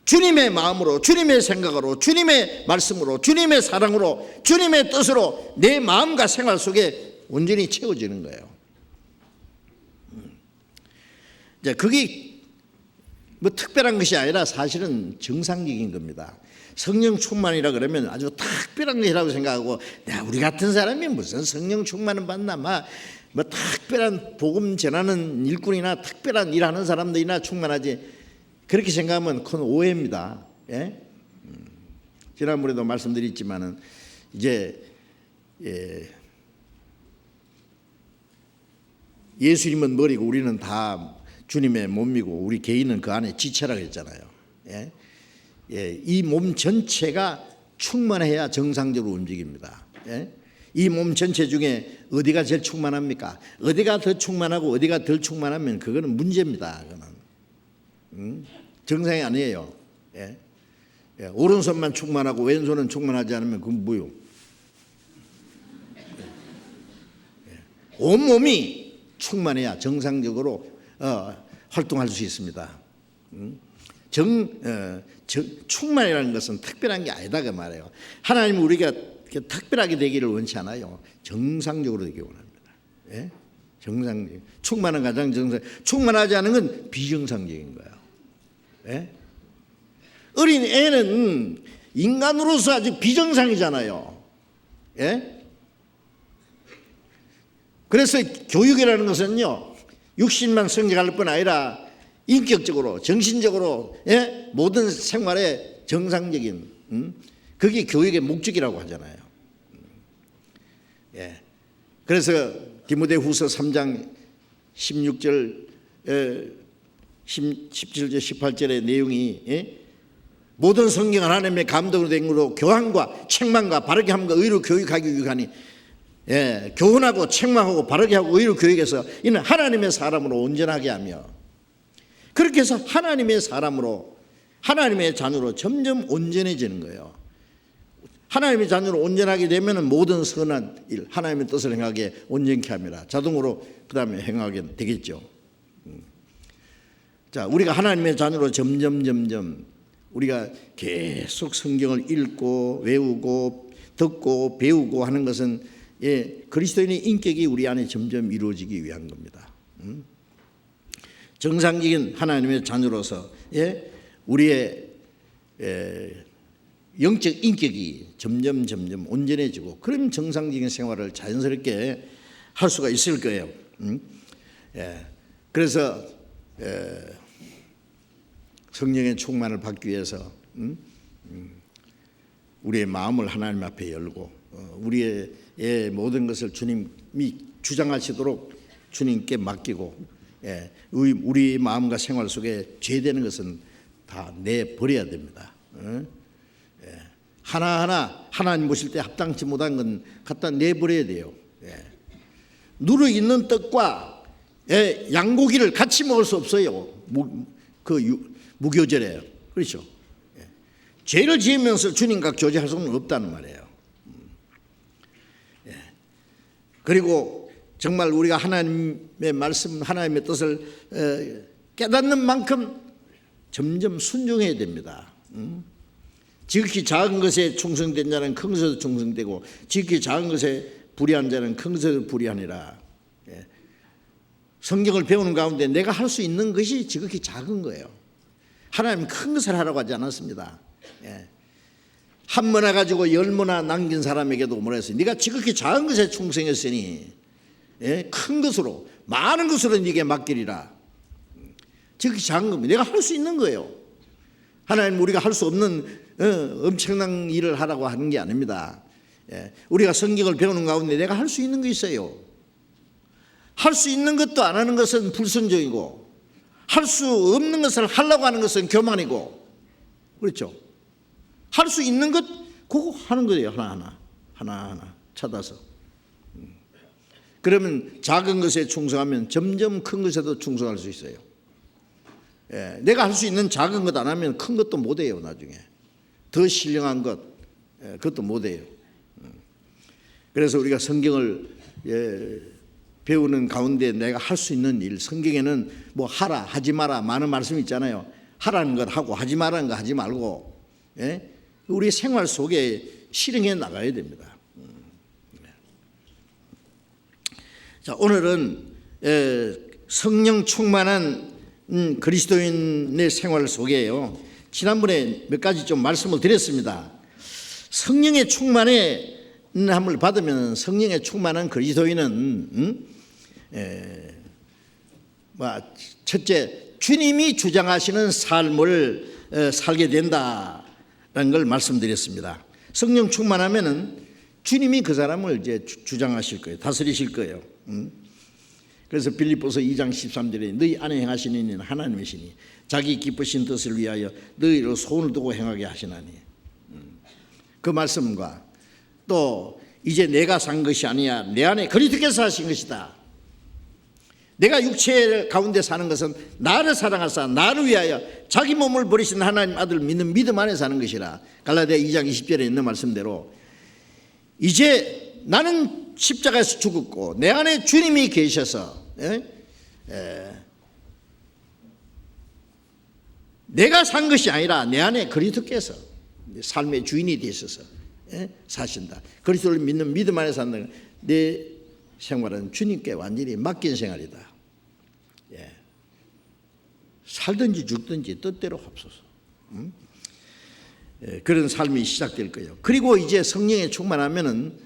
주님의 마음으로, 주님의 생각으로, 주님의 말씀으로, 주님의 사랑으로, 주님의 뜻으로 내 마음과 생활 속에 온전히 채워지는 거예요. 그게 뭐 특별한 것이 아니라 사실은 정상적인 겁니다. 성령 충만이라 그러면 아주 특별한 것이라고 생각하고, 우리 같은 사람이 무슨 성령 충만을 받나, 뭐 특별한 복음 전하는 일꾼이나 특별한 일하는 사람들이나 충만하지, 그렇게 생각하면 큰 오해입니다. 지난번에도 말씀드렸지만은 이제 예수님은 머리고 우리는 다 주님의 몸이고 우리 개인은 그 안에 지체라고 했잖아요. 이 몸 전체가 충만해야 정상적으로 움직입니다. 이 몸 전체 중에 어디가 제일 충만합니까? 어디가 더 충만하고 어디가 덜 충만하면 그거는 문제입니다. 그거는 정상이 아니에요. 오른손만 충만하고 왼손은 충만하지 않으면 그건 뭐요? 온몸이 충만해야 정상적으로 활동할 수 있습니다. 충만이라는 것은 특별한 게 아니다 그 말이에요. 하나님은 우리가 특별하게 되기를 원치 않아요. 정상적으로 되기 원합니다. 정상적. 충만은 가장 정상. 충만하지 않은 건 비정상적인 거예요. 어린 애는 인간으로서 아주 비정상이잖아요. 그래서 교육이라는 것은요, 육신만 성장할 뿐 아니라 인격적으로, 정신적으로 모든 생활의 정상적인 그게 교육의 목적이라고 하잖아요. 그래서 디모데후서 3장 16절 17절 18절의 내용이 모든 성경 하나님의 감동으로 된 것으로 교환과 책망과 바르게 함과 의로 교육하기 위하니 교훈하고 책망하고 바르게 하고 의로 교육해서 이는 하나님의 사람으로 온전하게 하며, 그렇게 해서 하나님의 사람으로 하나님의 자녀로 점점 온전해지는 거예요. 하나님의 자녀로 온전하게 되면 모든 선한 일, 하나님의 뜻을 행하게 온전케 합니다. 자동으로 그 다음에 행하게 되겠죠. 자, 우리가 하나님의 자녀로 점점 우리가 계속 성경을 읽고 외우고 듣고 배우고 하는 것은 그리스도인의 인격이 우리 안에 점점 이루어지기 위한 겁니다. 정상적인 하나님의 자녀로서 우리의 영적 인격이 점점 온전해지고, 그럼 정상적인 생활을 자연스럽게 할 수가 있을 거예요. 그래서 성령의 충만을 받기 위해서 우리의 마음을 하나님 앞에 열고 우리의 모든 것을 주님이 주장하시도록 주님께 맡기고, 우리 마음과 생활 속에 죄되는 것은 다 내버려야 됩니다. 하나하나 하나님 보실 때 합당치 못한 건 갖다 내버려야 돼요. 누르 있는 떡과 양고기를 같이 먹을 수 없어요. 무교절에요. 그렇죠? 죄를 지으면서 주님과 교제할 수는 없다는 말이에요. 그리고 정말 우리가 하나님의 말씀, 하나님의 뜻을 깨닫는 만큼 점점 순종해야 됩니다. 지극히 작은 것에 충성된 자는 큰 것에도 충성되고, 지극히 작은 것에 불의한 자는 큰 것에도 불의하니라. 성경을 배우는 가운데 내가 할 수 있는 것이 지극히 작은 거예요. 하나님은 큰 것을 하라고 하지 않았습니다. 한 문화 가지고 10문화 남긴 사람에게도 뭐라 했어요? 네가 지극히 작은 것에 충성했으니 큰 것으로, 많은 것으로 네게 맡기리라. 지극히 작은 겁니다. 내가 할 수 있는 거예요. 하나님 우리가 할 수 없는 엄청난 일을 하라고 하는 게 아닙니다. 우리가 성경을 배우는 가운데 내가 할 수 있는 게 있어요. 할 수 있는 것도 안 하는 것은 불순종이고, 할 수 없는 것을 하려고 하는 것은 교만이고, 그렇죠? 할 수 있는 것 그거 하는 거예요. 하나하나 찾아서. 그러면 작은 것에 충성하면 점점 큰 것에도 충성할 수 있어요. 예, 내가 할 수 있는 작은 것 안 하면 큰 것도 못 해요. 나중에 더 신령한 것, 그것도 못 해요. 그래서 우리가 성경을 배우는 가운데 내가 할 수 있는 일, 성경에는 뭐 하라 하지 마라 많은 말씀이 있잖아요. 하라는 것 하고 하지 말라는 거 하지 말고, 우리 생활 속에 실행해 나가야 됩니다. 자, 오늘은 성령 충만한 그리스도인의 생활 속에요, 지난번에 몇 가지 좀 말씀을 드렸습니다. 성령의 충만함을 받으면 성령의 충만한 그리스도인은 첫째, 주님이 주장하시는 삶을 살게 된다라는 걸 말씀드렸습니다. 성령 충만하면은 주님이 그 사람을 이제 주장하실 거예요. 다스리실 거예요. 그래서 빌립보서 2장 13절에 너희 안에 행하시는 이는 하나님이시니 자기 기쁘신 뜻을 위하여 너희로 소원을 두고 행하게 하시나니. 그 말씀과 또 이제 내가 산 것이 아니야 내 안에 그리스도께서 하신 것이다. 내가 육체 가운데 사는 것은 나를 사랑하사 나를 위하여 자기 몸을 버리신 하나님 아들 믿는 믿음 안에 사는 것이라. 갈라디아 2장 20절에 있는 말씀대로 이제 나는 십자가에서 죽었고 내 안에 주님이 계셔서 내가 산 것이 아니라 내 안에 그리스도께서 삶의 주인이 되셔서 사신다. 그리스도를 믿는 믿음 안에 산다. 내 생활은 주님께 완전히 맡긴 생활이다. 살든지 죽든지 뜻대로 합소서. 그런 삶이 시작될 거예요. 그리고 이제 성령에 충만하면은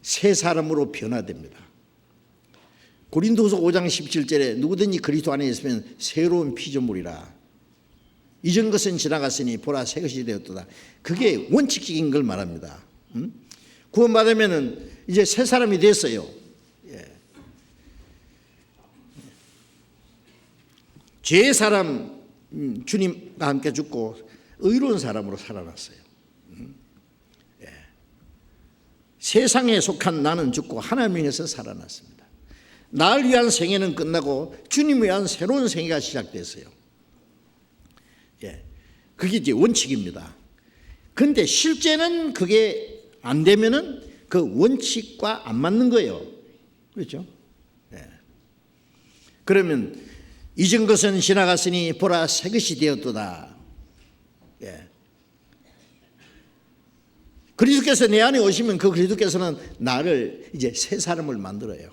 새 사람으로 변화됩니다. 고린도서 5장 17절에 누구든지 그리스도 안에 있으면 새로운 피조물이라. 이전 것은 지나갔으니 보라 새 것이 되었도다. 그게 원칙적인 걸 말합니다. 구원받으면은 이제 새 사람이 됐어요. 죄의 사람 주님과 함께 죽고 의로운 사람으로 살아났어요. 세상에 속한 나는 죽고 하나님에서 살아났습니다. 나를 위한 생애는 끝나고 주님을 위한 새로운 생애가 시작됐어요. 그게 이제 원칙입니다. 그런데 실제는 그게 안 되면은 그 원칙과 안 맞는 거예요. 그렇죠? 그러면 이전 것은 지나갔으니 보라 새 것이 되었도다. 그리스도께서 내 안에 오시면 그 그리스도께서는 나를 이제 새 사람을 만들어요.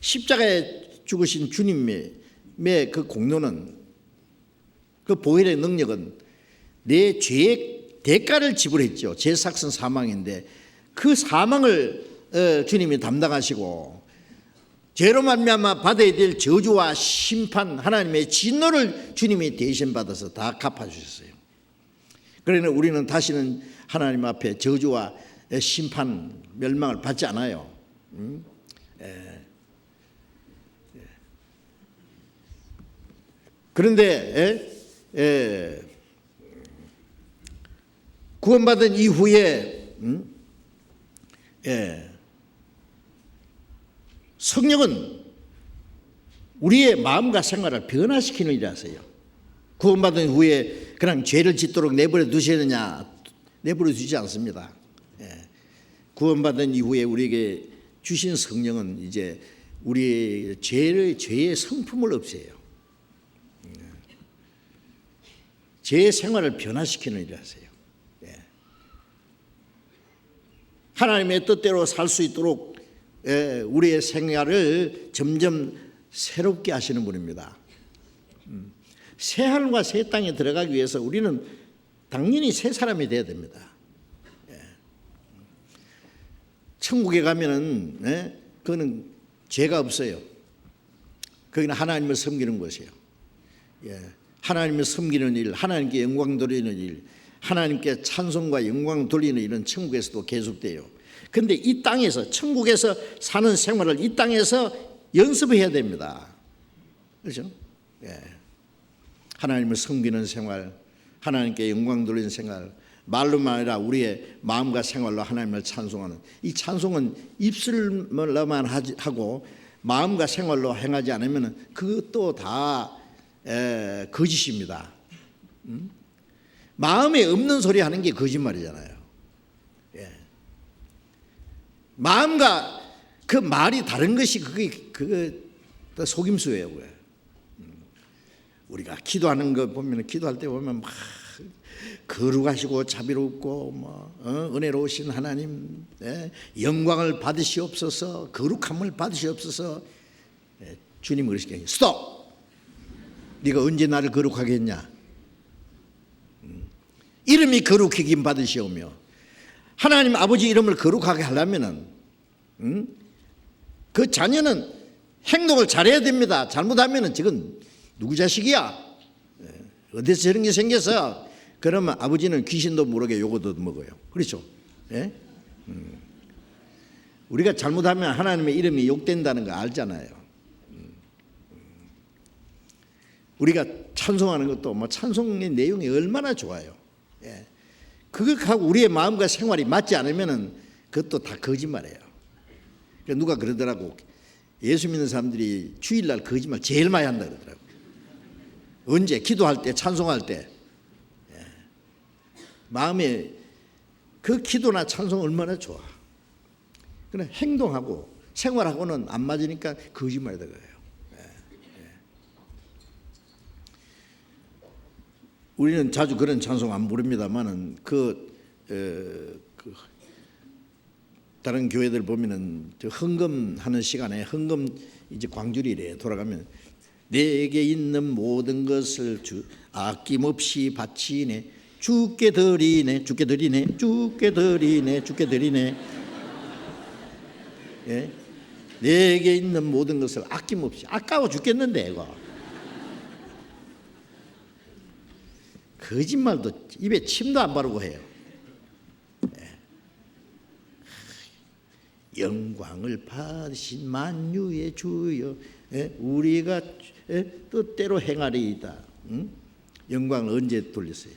십자가에 죽으신 주님의 그 공로는, 그 보혈의 능력은 내 죄의 대가를 지불했죠. 죄 삭은 사망인데 그 사망을 주님이 담당하시고 죄로 말미암아 받아야 될 저주와 심판, 하나님의 진노를 주님이 대신 받아서 다 갚아주셨어요. 그러나 우리는 다시는 하나님 앞에 저주와 심판, 멸망을 받지 않아요. 그런데 구원받은 이후에 성령은 우리의 마음과 생활을 변화시키는 일이라서요. 구원받은 후에 그냥 죄를 짓도록 내버려 두시느냐? 내버려 두지 않습니다. 구원받은 이후에 우리에게 주신 성령은 이제 우리의 죄의 성품을 없애요. 죄의 생활을 변화시키는 일이라서요. 하나님의 뜻대로 살 수 있도록 우리의 생활을 점점 새롭게 하시는 분입니다. 새 하늘과 새 땅에 들어가기 위해서 우리는 당연히 새 사람이 돼야 됩니다. 천국에 가면은 그거는 죄가 없어요. 거기는 하나님을 섬기는 곳이에요. 하나님을 섬기는 일, 하나님께 영광 돌리는 일, 하나님께 찬송과 영광 돌리는 일은 천국에서도 계속돼요. 그런데 이 땅에서, 천국에서 사는 생활을 이 땅에서 연습해야 됩니다. 그렇죠? 예. 하나님을 섬기는 생활, 하나님께 영광 돌리는 생활, 말로만 아니라 우리의 마음과 생활로 하나님을 찬송하는, 이 찬송은 입술로만 하고 마음과 생활로 행하지 않으면 그것도 다 거짓입니다. 마음에 없는 소리 하는 게 거짓말이잖아요. 예. 마음과 그 말이 다른 것이 그게 속임수예요. 그게. 우리가 기도하는 거 보면, 기도할 때 보면 막 거룩하시고 자비롭고 은혜로우신 하나님, 영광을 받으시옵소서, 거룩함을 받으시옵소서. 주님 그러시겠어요. 스톱! 네가 언제 나를 거룩하게 했냐? 이름이 거룩하긴 받으시오며, 하나님 아버지 이름을 거룩하게 하려면은 그 자녀는 행동을 잘해야 됩니다. 잘못하면은 저건 누구 자식이야? 어디서 저런 게 생겨서? 그러면 아버지는 귀신도 모르게 요거도 먹어요. 그렇죠? 예? 우리가 잘못하면 하나님의 이름이 욕된다는 거 알잖아요. 우리가 찬송하는 것도 뭐 찬송의 내용이 얼마나 좋아요. 예. 그것하고 우리의 마음과 생활이 맞지 않으면은 그것도 다 거짓말이에요. 그러니까 누가 그러더라고. 예수 믿는 사람들이 주일날 거짓말 제일 많이 한다 그러더라고. 언제? 기도할 때, 찬송할 때. 예. 마음에 그 기도나 찬송 얼마나 좋아. 그러나 행동하고 생활하고는 안 맞으니까 거짓말이다 그래요. 예. 예. 우리는 자주 그런 찬송 안 부릅니다만은 다른 교회들 보면은 헌금하는 시간에 헌금 이제 광주리래 돌아가면 내게 있는 모든 것을 아낌없이 바치네, 주께 드리네, 주께 드리네, 주께 드리네, 주께 드리네. 예? 내게 있는 모든 것을 아낌없이, 아까워 죽겠는데 이거. 거짓말도 입에 침도 안 바르고 해요. 영광을 받으신 만유의 주여, 우리가 뜻대로 행하리이다. 영광을 언제 돌렸어요?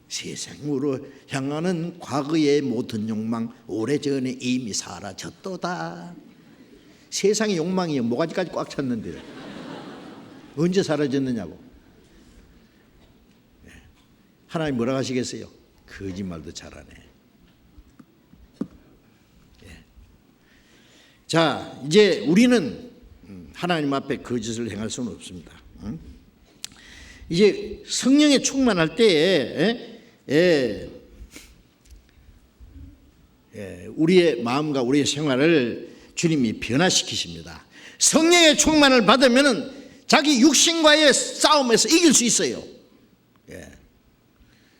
세상으로 향하는 과거의 모든 욕망 오래전에 이미 사라졌도다. 세상의 욕망이 모가지까지 꽉 찼는데 언제 사라졌느냐고. 하나님 뭐라고 하시겠어요? 거짓말도 잘하네. 자, 이제 우리는 하나님 앞에 거짓을 행할 수는 없습니다. 이제 성령에 충만할 때에 우리의 마음과 우리의 생활을 주님이 변화시키십니다. 성령의 충만을 받으면 자기 육신과의 싸움에서 이길 수 있어요.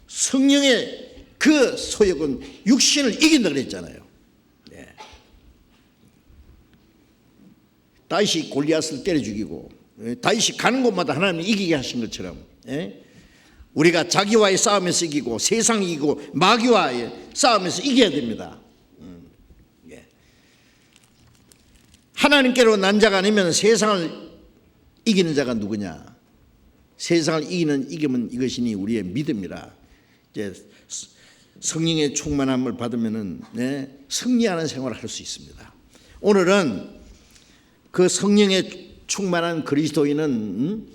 성령의 그 소욕은 육신을 이긴다 그랬잖아요. 다윗이 골리앗을 때려 죽이고 다윗이 가는 곳마다 하나님이 이기게 하신 것처럼 우리가 자기와의 싸움에서 이기고 세상이 이기고 마귀와의 싸움에서 이겨야 됩니다. 하나님께로 난 자가 아니면 세상을 이기는 자가 누구냐? 세상을 이기면 이것이니 우리의 믿음이라. 이제 성령의 충만함을 받으면은 승리하는 생활을 할 수 있습니다. 오늘은 그 성령에 충만한 그리스도인은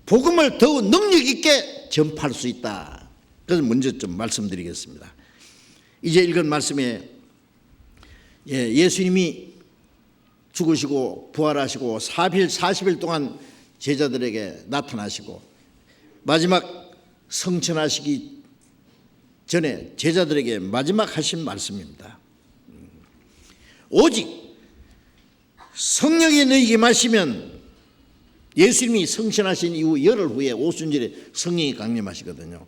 복음을 더욱 능력 있게 전파할 수 있다. 그래서 먼저 좀 말씀드리겠습니다. 이제 읽은 말씀에 예수님이 죽으시고 부활하시고 40일 동안 제자들에게 나타나시고 마지막 성천하시기 전에 제자들에게 마지막 하신 말씀입니다. 오직 성령이 너희에게 임하시면, 예수님이 성천하신 이후 열흘 후에 오순절에 성령이 강림하시거든요.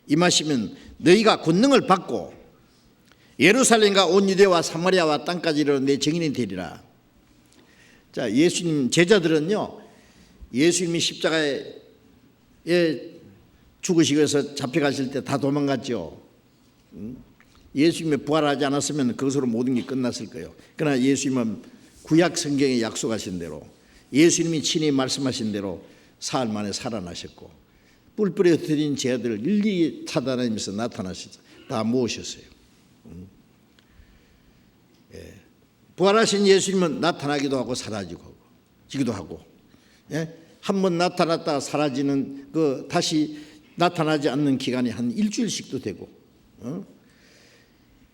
임하시면 너희가 권능을 받고 예루살렘과 온 유대와 사마리아와 땅까지 이르러 내 증인이 되리라. 자, 예수님 제자들은요, 예수님이 십자가에 죽으시기 위해서 잡혀가실 때 다 도망갔죠. 예수님이 부활하지 않았으면 그것으로 모든 게 끝났을 거예요. 그러나 예수님은 구약 성경에 약속하신 대로, 예수님이 친히 말씀하신 대로 사흘 만에 살아나셨고, 뿔뿔이 흩어진 죄들을 일일이 찾아다니면서 나타나셔서 다 모으셨어요. 부활하신 예수님은 나타나기도 하고 사라지기도 하고, 한 번 나타났다가 사라지는 그 다시 나타나지 않는 기간이 한 일주일씩도 되고,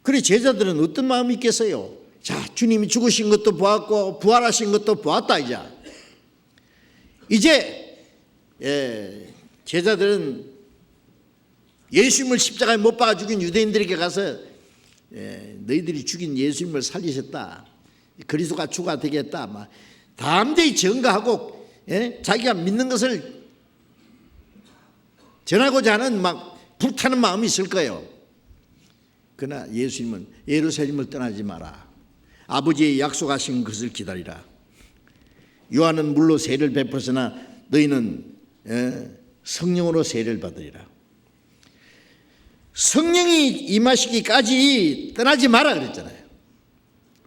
그래 제자들은 어떤 마음이 있겠어요? 자, 주님이 죽으신 것도 보았고 부활하신 것도 보았다. 이제 제자들은 예수님을 십자가에 못 박아 죽인 유대인들에게 가서 너희들이 죽인 예수님을 살리셨다, 그리스도가 주가 되겠다, 막 담대히 증거하고 자기가 믿는 것을 전하고자 하는 막 불타는 마음이 있을 거예요. 그러나 예수님은 예루살렘을 떠나지 마라, 아버지의 약속하신 것을 기다리라. 요한은 물로 세를 베풀었으나 너희는 성령으로 세를 받으리라. 성령이 임하시기까지 떠나지 마라 그랬잖아요.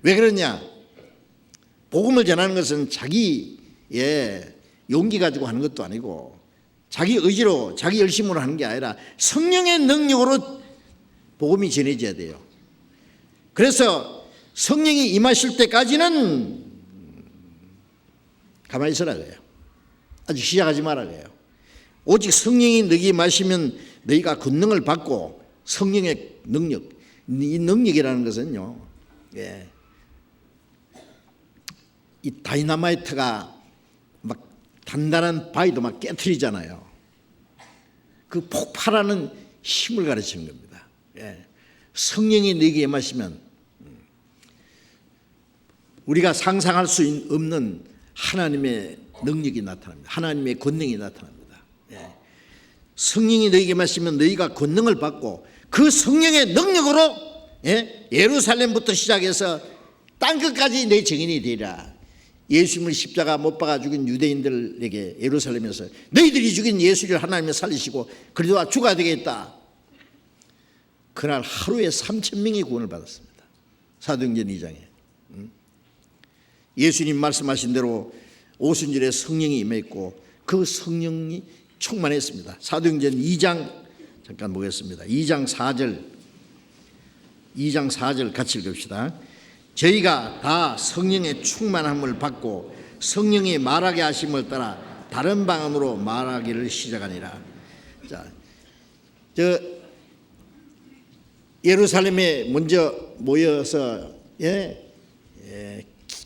왜 그러냐? 복음을 전하는 것은 자기의 용기 가지고 하는 것도 아니고 자기 의지로 자기 열심으로 하는 게 아니라 성령의 능력으로 복음이 전해져야 돼요. 그래서 성령이 임하실 때까지는 가만히 있으라 그래요. 아직 시작하지 마라 그래요. 오직 성령이 너희에게 임하시면 너희가 권능을 받고, 성령의 능력, 이 능력이라는 것은요, 이 다이나마이트가 막 단단한 바위도 막 깨트리잖아요. 그 폭발하는 힘을 가르치는 겁니다. 성령이 너희에게 임하시면 우리가 상상할 수 없는 하나님의 능력이 나타납니다. 하나님의 권능이 나타납니다. 성령이 너희에게 임하시면 너희가 권능을 받고 그 성령의 능력으로 예루살렘부터 시작해서 땅끝까지 내 증인이 되리라. 예수님을 십자가 못 박아 죽인 유대인들에게 예루살렘에서 너희들이 죽인 예수를 하나님이 살리시고 그리스도가 주가 되겠다. 그날 하루에 3,000명이 구원을 받았습니다. 사도행전 2장에. 예수님 말씀하신 대로 오순절에 성령이 임했고 그 성령이 충만했습니다. 사도행전 2장 잠깐 보겠습니다. 2장 4절 같이 읽읍시다. 저희가 다 성령의 충만함을 받고 성령이 말하게 하심을 따라 다른 방언으로 말하기를 시작하니라. 자, 예루살렘에 먼저 모여서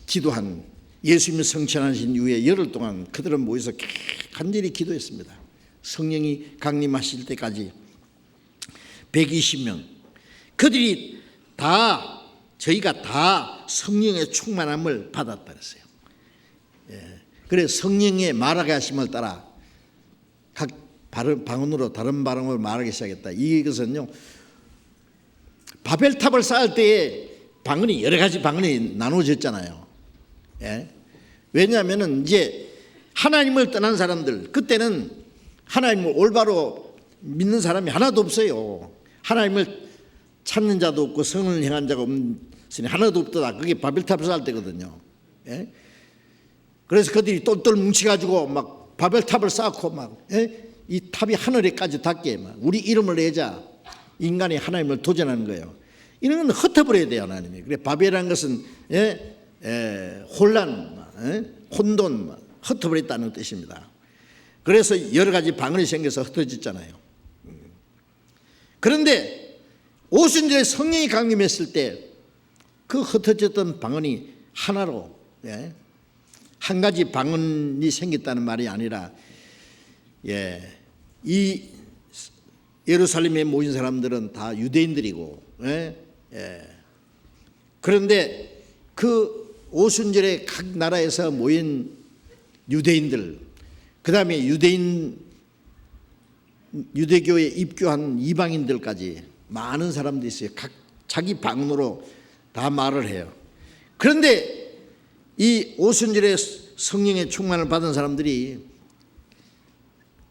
기도한, 예수님이 성천하신 이후에 열흘 동안 그들은 모여서 간절히 기도했습니다. 성령이 강림하실 때까지 120명. 그들이 다, 저희가 다 성령의 충만함을 받았다 그랬어요. 그래서 성령의 말하게 하심을 따라 각 방언으로 다른 방언으로 말하기 시작했다. 이것은요, 바벨탑을 쌓을 때에 방언이 여러 가지 방언이 나눠졌잖아요. 왜냐하면 이제 하나님을 떠난 사람들, 그때는 하나님을 올바로 믿는 사람이 하나도 없어요. 하나님을 찾는 자도 없고 선을 행한 자가 없으니 하나도 없더라. 그게 바벨탑을 쌓을 때거든요. 그래서 그들이 똘똘 뭉쳐가지고 막 바벨탑을 쌓고 막 이 탑이 하늘에까지 닿게 막 우리 이름을 내자. 인간이 하나님을 도전하는 거예요. 이런 건 흩어버려야 돼요, 하나님이. 그래 바벨이라는 것은 혼란, 혼돈, 흩어버렸다는 뜻입니다. 그래서 여러 가지 방언이 생겨서 흩어졌잖아요. 그런데 오순절에 성령이 강림했을 때 그 흩어졌던 방언이 하나로, 한 가지 방언이 생겼다는 말이 아니라, 이 예루살렘에 모인 사람들은 다 유대인들이고, 그런데 그 오순절에 각 나라에서 모인 유대인들, 그 다음에 유대교에 입교한 이방인들까지 많은 사람들이 있어요. 각 자기 방언으로 다 말을 해요. 그런데 이 오순절에 성령의 충만을 받은 사람들이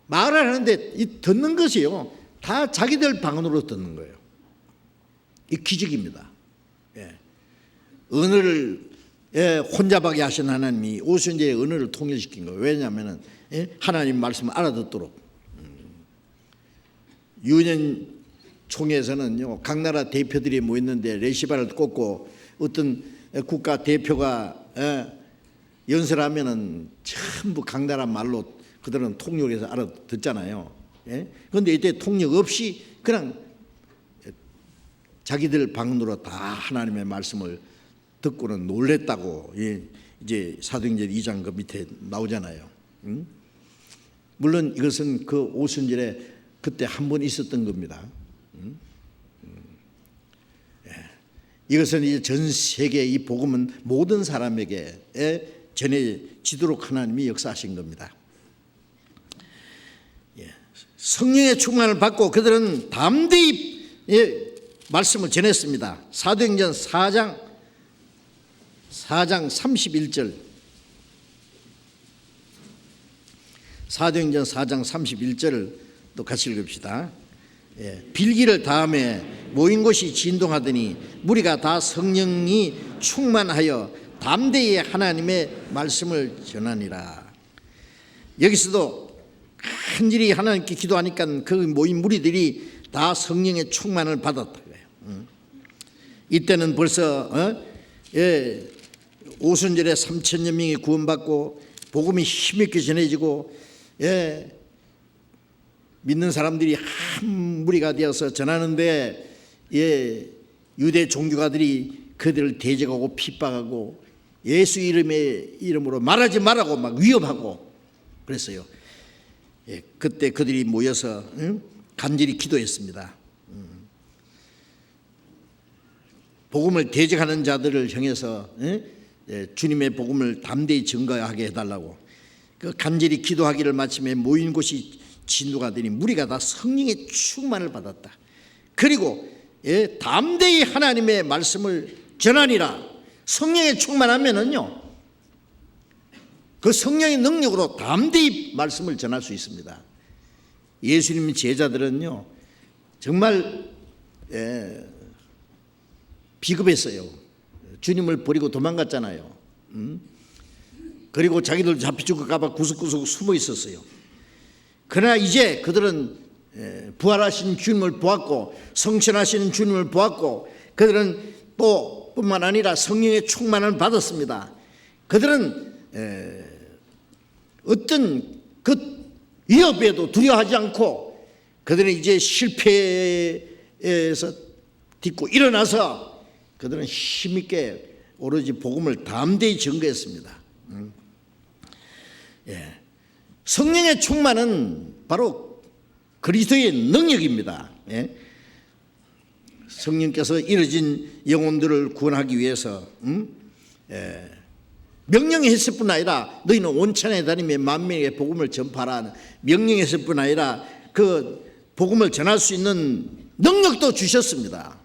말을 하는데 이 듣는 것이요, 다 자기들 방언으로 듣는 거예요. 이 기적입니다. 언어를 혼잡하게 하신 하나님이 오순절에 언어를 통일시킨 거예요. 왜냐하면 하나님 말씀을 알아듣도록. 유년 총회에서는요, 각 나라 대표들이 모였는데 레시바를 꽂고 어떤 국가 대표가 연설하면은 전부 각 나라 말로 그들은 통역해서 알아듣잖아요. 그런데 이때 통역 없이 그냥 자기들 방언으로 다 하나님의 말씀을 듣고는 놀랬다고 이제 사도행전 2장 그 밑에 나오잖아요. 물론 이것은 그 오순절에 그때 한 번 있었던 겁니다. 이것은 이제 전 세계 이 복음은 모든 사람에게 전해지도록 하나님이 역사하신 겁니다. 성령의 충만을 받고 그들은 담대히 말씀을 전했습니다. 사도행전 4장 31절. 사도행전 4장 31절을 또 같이 읽읍시다. 빌기를 다음에 모인 곳이 진동하더니 무리가 다 성령이 충만하여 담대히 하나님의 말씀을 전하니라. 여기서도 간절히 하나님께 기도하니까 그 모인 무리들이 다 성령의 충만을 받았다. 이때는 벌써 오순절에 3천여 명이 구원받고 복음이 힘있게 전해지고 믿는 사람들이 한 무리가 되어서 전하는데 유대 종교가들이 그들을 대적하고 핍박하고 예수 이름으로 말하지 말라고 막 위협하고 그랬어요. 그때 그들이 모여서 간절히 기도했습니다. 복음을 대적하는 자들을 향해서 주님의 복음을 담대히 증거하게 해달라고 그 간절히 기도하기를 마침에 모인 곳이 진도가 되니 무리가 다 성령의 충만을 받았다. 그리고 담대히 하나님의 말씀을 전하니라. 성령의 충만하면은요, 그 성령의 능력으로 담대히 말씀을 전할 수 있습니다. 예수님 제자들은요 정말 비겁했어요. 주님을 버리고 도망갔잖아요. 그리고 자기들 잡혀 죽을까 봐 구석구석 숨어 있었어요. 그러나 이제 그들은 부활하신 주님을 보았고 성천하시는 주님을 보았고 그들은 또 뿐만 아니라 성령의 충만을 받았습니다. 그들은 어떤 그 위협에도 두려워하지 않고 그들은 이제 실패에서 딛고 일어나서 그들은 힘있게 오로지 복음을 담대히 증거했습니다. 성령의 충만은 바로 그리스도의 능력입니다. 성령께서 이뤄진 영혼들을 구원하기 위해서 명령했을 뿐 아니라 너희는 온 천하에 다니며 만민에게 복음을 전파하라 명령했을 뿐 아니라 그 복음을 전할 수 있는 능력도 주셨습니다.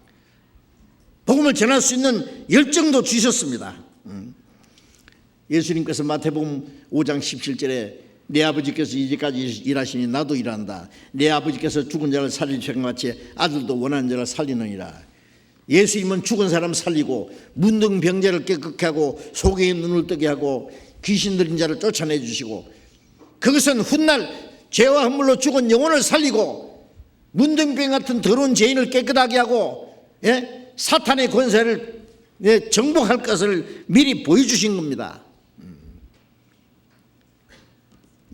복음을 전할 수 있는 열정도 주셨습니다. 예수님께서 마태복음 5장 17절에 내 아버지께서 이제까지 일하시니 나도 일한다. 내 아버지께서 죽은 자를 살리신 것 같이 아들도 원하는 자를 살리느니라. 예수님은 죽은 사람 살리고 문둥병자를 깨끗게 하고 소경의 눈을 뜨게 하고 귀신 들린 자를 쫓아내 주시고 그것은 훗날 죄와 허물로 죽은 영혼을 살리고 문둥병 같은 더러운 죄인을 깨끗하게 하고 사탄의 권세를 정복할 것을 미리 보여주신 겁니다.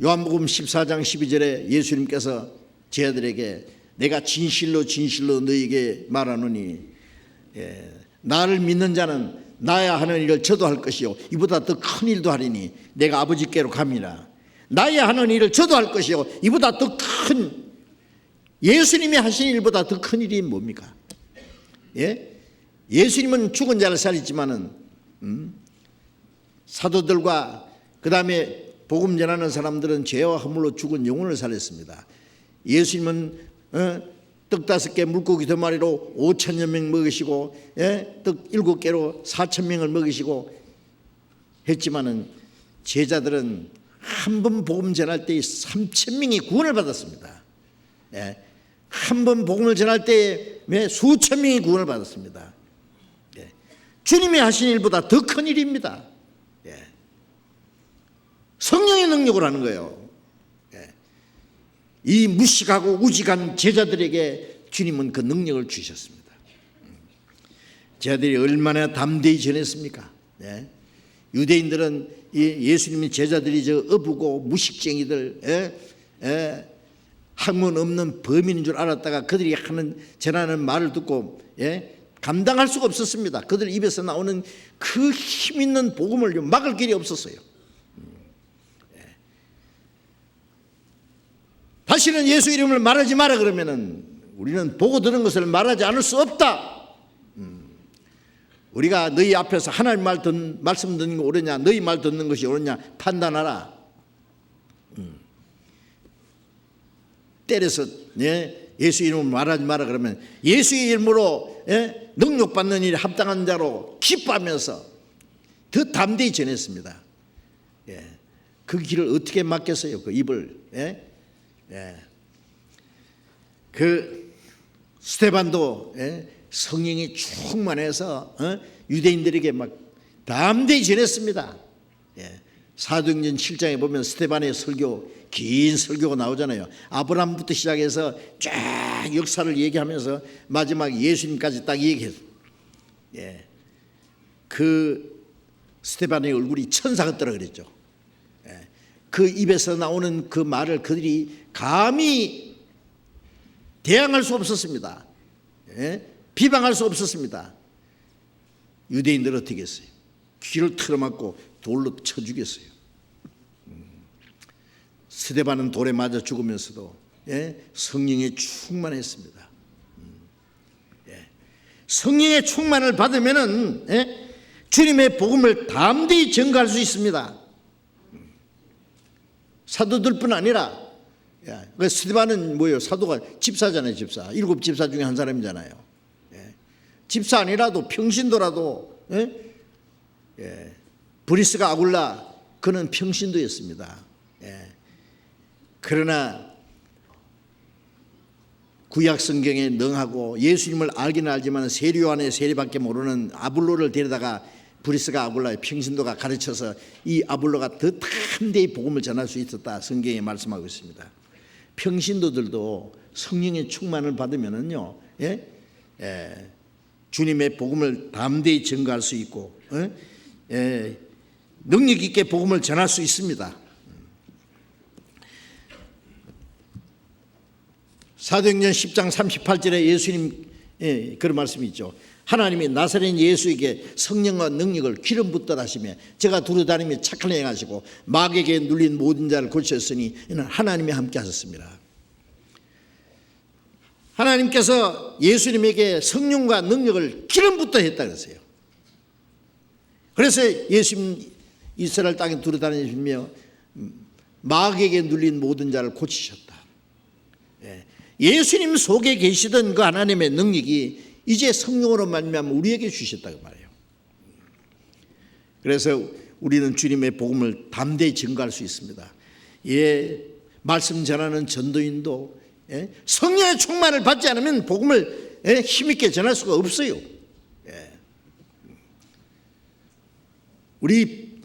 요한복음 14장 12절에 예수님께서 제자들에게 내가 진실로 진실로 너희에게 말하노니 나를 믿는 자는 나야 하는 일을 저도 할 것이요 이보다 더 큰 일도 하리니 내가 아버지께로 갑니다. 나야 하는 일을 저도 할 것이요 이보다 더 큰 예수님이 하신 일보다 더 큰 일이 뭡니까? 예수님은 죽은 자를 살렸지만은 사도들과 그 다음에 복음 전하는 사람들은 죄와 허물로 죽은 영혼을 살렸습니다. 예수님은 떡 5개 물고기 2마리로 5천여 명 먹이시고 떡 7개로 4천 명을 먹이시고 했지만은 제자들은 한 번 복음 전할 때 3천 명이 구원을 받았습니다. 한 번 복음을 전할 때에 수천 명이 구원을 받았습니다. 주님이 하신 일보다 더 큰 일입니다. 성령의 능력으로 하는 거예요. 이 무식하고 우직한 제자들에게 주님은 그 능력을 주셨습니다. 제자들이 얼마나 담대히 전했습니까? 유대인들은 예수님의 제자들이 저 어부고 무식쟁이들, 학문 없는 범인인 줄 알았다가 그들이 전하는 말을 듣고 감당할 수가 없었습니다. 그들 입에서 나오는 그 힘 있는 복음을 막을 길이 없었어요. 다시는 예수 이름을 말하지 마라 그러면은 우리는 보고 들은 것을 말하지 않을 수 없다. 우리가 너희 앞에서 하나님 말씀 듣는 거 옳으냐, 너희 말 듣는 것이 옳으냐 판단하라. 때려서 예수 이름을 말하지 마라 그러면 예수의 이름으로 능력받는 일에 합당한 자로 기뻐하면서 더 담대히 전했습니다. 그 길을 어떻게 막겠어요? 그 입을. 그 스데반도 성령이 충만해서 유대인들에게 막 담대히 전했습니다. 사도행전 7장에 보면 스데반의 설교, 긴 설교가 나오잖아요. 아브라함부터 시작해서 쫙 역사를 얘기하면서 마지막 예수님까지 딱 얘기했어요. 그 스데반의 얼굴이 천사가 뜨라 그랬죠. 그 입에서 나오는 그 말을 그들이 감히 대항할 수 없었습니다. 비방할 수 없었습니다. 유대인들은 어떻게 했어요? 귀를 틀어막고 돌로 쳐 죽였어요. 스데반은 돌에 맞아 죽으면서도 성령에 충만했습니다. 성령의 충만을 받으면은 주님의 복음을 담대히 전가할 수 있습니다. 사도들뿐 아니라 스데반은 뭐예요? 사도가 집사잖아요. 집사. 7 집사 중에 한 사람이잖아요. 집사 아니라도 평신도라도 브리스가 아굴라 그는 평신도였습니다. 그러나 구약 성경에 능하고 예수님을 알기는 알지만 세례 안에 세례밖에 모르는 아볼로를 데려다가 브리스가 아굴라의 평신도가 가르쳐서 이 아볼로가 더 담대히 복음을 전할 수 있었다. 성경에 말씀하고 있습니다. 평신도들도 성령의 충만을 받으면은요, 주님의 복음을 담대히 전가할 수 있고, 능력 있게 복음을 전할 수 있습니다. 사도행전 10장 38절에 예수님 그런 말씀이 있죠. 하나님이 나사렛 예수에게 성령과 능력을 기름 붓듯 하시며 제가 두루다니며 착한 행하시고 마귀에게 눌린 모든 자를 고쳤으니 이는 하나님이 함께 하셨습니다. 하나님께서 예수님에게 성령과 능력을 기름 붓듯 했다 그랬어요. 그래서 예수님 이스라엘 땅에 두루다니시며 마귀에게 눌린 모든 자를 고치셨다. 예수님 속에 계시던 그 하나님의 능력이 이제 성령으로 말미암아 우리에게 주셨다고 말해요. 그래서 우리는 주님의 복음을 담대히 증거할 수 있습니다. 말씀 전하는 전도인도 성령의 충만을 받지 않으면 복음을 힘있게 전할 수가 없어요. 우리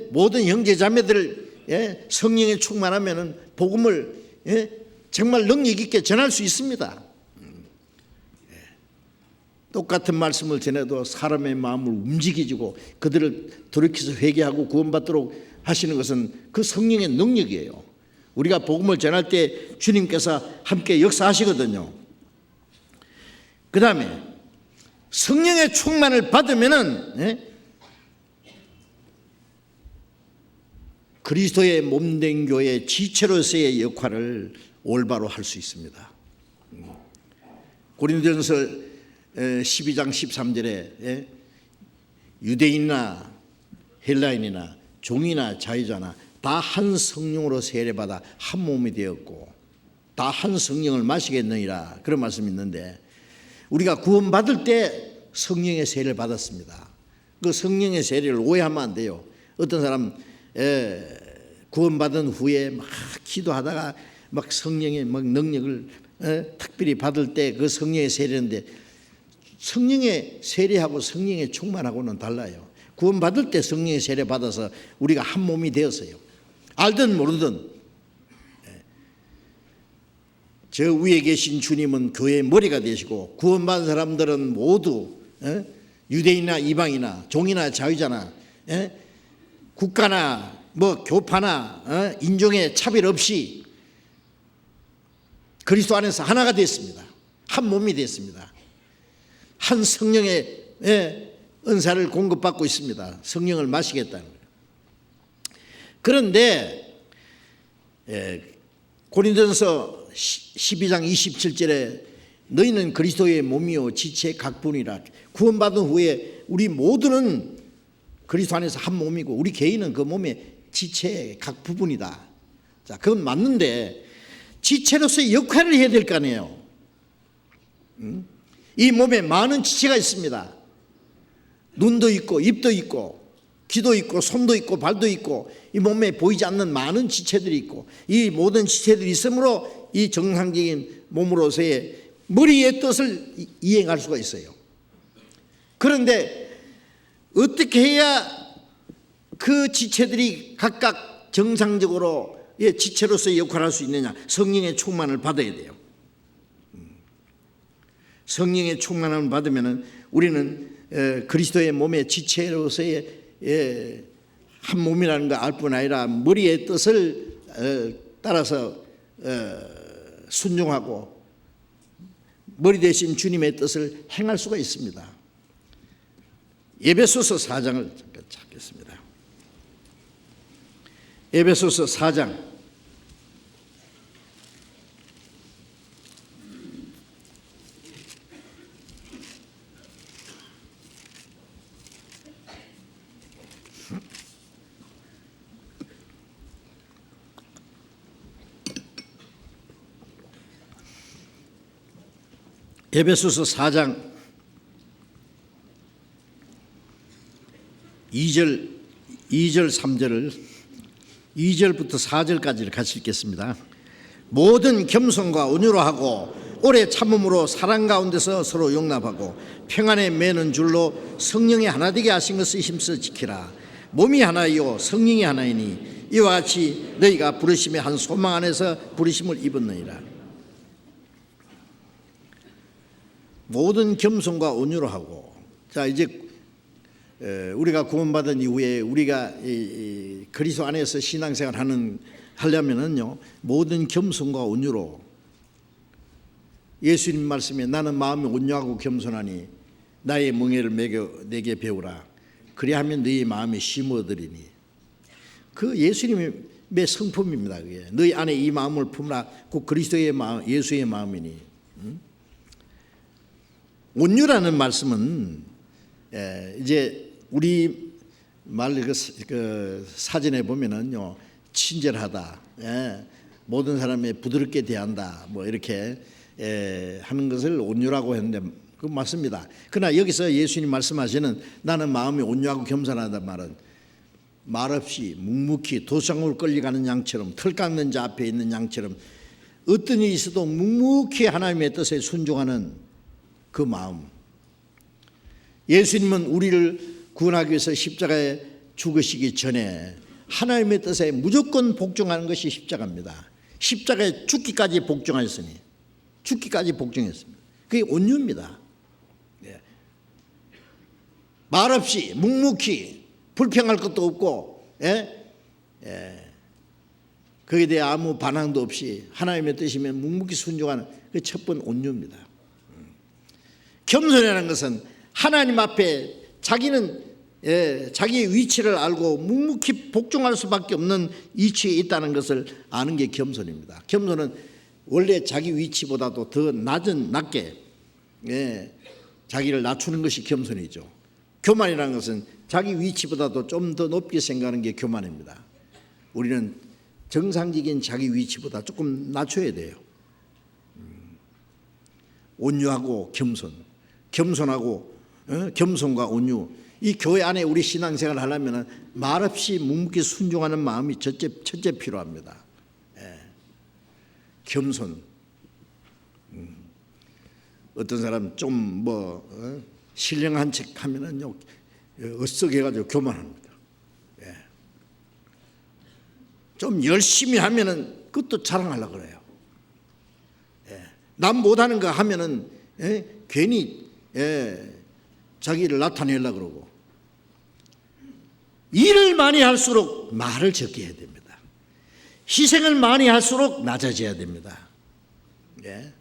모든 형제 자매들 성령에 충만하면 복음을 정말 능력 있게 전할 수 있습니다. 똑같은 말씀을 전해도 사람의 마음을 움직이고 그들을 돌이켜서 회개하고 구원받도록 하시는 것은 그 성령의 능력이에요. 우리가 복음을 전할 때 주님께서 함께 역사하시거든요. 그 다음에 성령의 충만을 받으면은 그리스도의 몸된 교회의 지체로서의 역할을 올바로 할 수 있습니다. 고린도전서 12장 13절에 유대인이나 헬라인이나 종이나 자유자나 다 한 성령으로 세례받아 한 몸이 되었고 다 한 성령을 마시겠느니라 그런 말씀이 있는데 우리가 구원받을 때 성령의 세례를 받았습니다. 그 성령의 세례를 오해하면 안 돼요. 어떤 사람 구원받은 후에 막 기도하다가 막 성령의 막 능력을 특별히 받을 때 그 성령의 세례인데 성령의 세례하고 성령의 충만하고는 달라요. 구원받을 때 성령의 세례 받아서 우리가 한 몸이 되었어요. 알든 모르든. 저 위에 계신 주님은 교회의 머리가 되시고 구원받은 사람들은 모두 유대인이나 이방이나 종이나 자유자나 국가나 뭐 교파나 인종의 차별 없이 그리스도 안에서 하나가 됐습니다. 한 몸이 됐습니다. 한 성령의 은사를 공급받고 있습니다. 성령을 마시겠다는 거예요. 그런데 고린도전서 12장 27절에 너희는 그리스도의 몸이요 지체 각분이라. 구원받은 후에 우리 모두는 그리스도 안에서 한 몸이고 우리 개인은 그 몸의 지체의 각 부분이다. 자, 그건 맞는데 지체로서의 역할을 해야 될 거 아니에요. 이 몸에 많은 지체가 있습니다. 눈도 있고 입도 있고 귀도 있고 손도 있고 발도 있고 이 몸에 보이지 않는 많은 지체들이 있고 이 모든 지체들이 있으므로 이 정상적인 몸으로서의 머리의 뜻을 이행할 수가 있어요. 그런데 어떻게 해야 그 지체들이 각각 정상적으로 지체로서의 역할을 할 수 있느냐? 성령의 충만을 받아야 돼요. 성령의 충만을 받으면 우리는 그리스도의 몸의 지체로서의 한 몸이라는 걸 알 뿐 아니라 머리의 뜻을 따라서 순종하고 머리 대신 주님의 뜻을 행할 수가 있습니다. 에베소서 4장을 찾겠습니다. 에베소서 4장 에베소서 4장 2절 3절을 2절부터 4절까지를 같이 읽겠습니다. 모든 겸손과 온유로 하고 오래 참음으로 사랑 가운데서 서로 용납하고 평안에 매는 줄로 성령이 하나 되게 하신 것을 힘써 지키라. 몸이 하나이요 성령이 하나이니 이와 같이 너희가 부르심의 한 소망 안에서 부르심을 입었느니라. 모든 겸손과 온유로 하고. 자, 이제 우리가 구원받은 이후에 우리가 그리스도 안에서 신앙생활 하려면은요 모든 겸손과 온유로. 예수님 말씀에 나는 마음이 온유하고 겸손하니 나의 멍에를 매겨 내게 배우라. 그리하면 너희 마음이 심어들이니. 그 예수님의 성품입니다. 그게 너희 안에 이 마음을 품으라. 그 그리스도의 마음, 예수의 마음이니. 온유라는 말씀은 이제 우리 말 그 사전에 보면은요 친절하다, 모든 사람에 부드럽게 대한다, 뭐 이렇게 하는 것을 온유라고 했는데 그 맞습니다. 그러나 여기서 예수님 말씀하시는 나는 마음이 온유하고 겸손하다는 말은 말없이 묵묵히 도상으로 끌려가는 양처럼 털 깎는 자 앞에 있는 양처럼 어떤 일이 있어도 묵묵히 하나님의 뜻에 순종하는 그 마음. 예수님은 우리를 구원하기 위해서 십자가에 죽으시기 전에 하나님의 뜻에 무조건 복종하는 것이 십자가입니다. 십자가에 죽기까지 복종하셨으니 죽기까지 복종했습니다. 그게 온유입니다. 말없이 묵묵히 불평할 것도 없고 거기에 대해 아무 반항도 없이 하나님의 뜻이면 묵묵히 순종하는 그 첫 번 온유입니다. 겸손이라는 것은 하나님 앞에 자기는 자기의 위치를 알고 묵묵히 복종할 수밖에 없는 위치에 있다는 것을 아는 게 겸손입니다. 겸손은 원래 자기 위치보다도 더 낮게 자기를 낮추는 것이 겸손이죠. 교만이라는 것은 자기 위치보다도 좀 더 높게 생각하는 게 교만입니다. 우리는 정상적인 자기 위치보다 조금 낮춰야 돼요. 온유하고 겸손하고 겸손과 온유. 이 교회 안에 우리 신앙생활을 하려면 말없이 묵묵히 순종하는 마음이 첫째 필요합니다. 겸손. 어떤 사람 좀 신령한 척 하면은요 어썩해가지고 교만합니다. 예. 좀 열심히 하면은 그것도 자랑하려고 그래요. 예. 남 못하는 거 하면은 괜히 자기를 나타내려고 그러고, 일을 많이 할수록 말을 적게 해야 됩니다. 희생을 많이 할수록 낮아져야 됩니다. 예.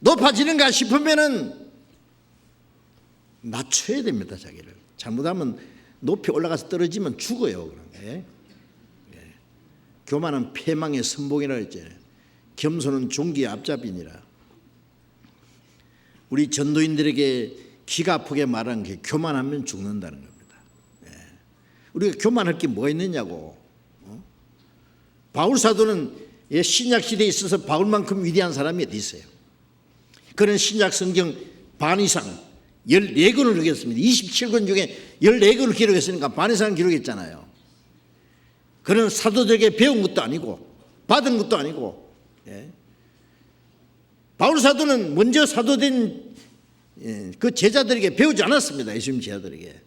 높아지는가 싶으면은 낮춰야 됩니다. 자기를 잘못하면 높이 올라가서 떨어지면 죽어요. 예. 예. 교만은 패망의 선봉이라 했잖아요. 겸손은 종기의 앞잡이니라. 우리 전도인들에게 기가 아프게 말한 게 교만하면 죽는다는 겁니다. 예. 우리가 교만할 게 뭐 있느냐고. 바울 사도는 신약 시대에 있어서 바울만큼 위대한 사람이 어디 있어요? 그는 신약 성경 반 이상 14권을 기록했습니다. 27권 중에 14권을 기록했으니까 반 이상 기록했잖아요. 그는 사도들에게 배운 것도 아니고 받은 것도 아니고, 예. 바울 사도는 먼저 사도된 그 제자들에게 배우지 않았습니다. 예수님 제자들에게.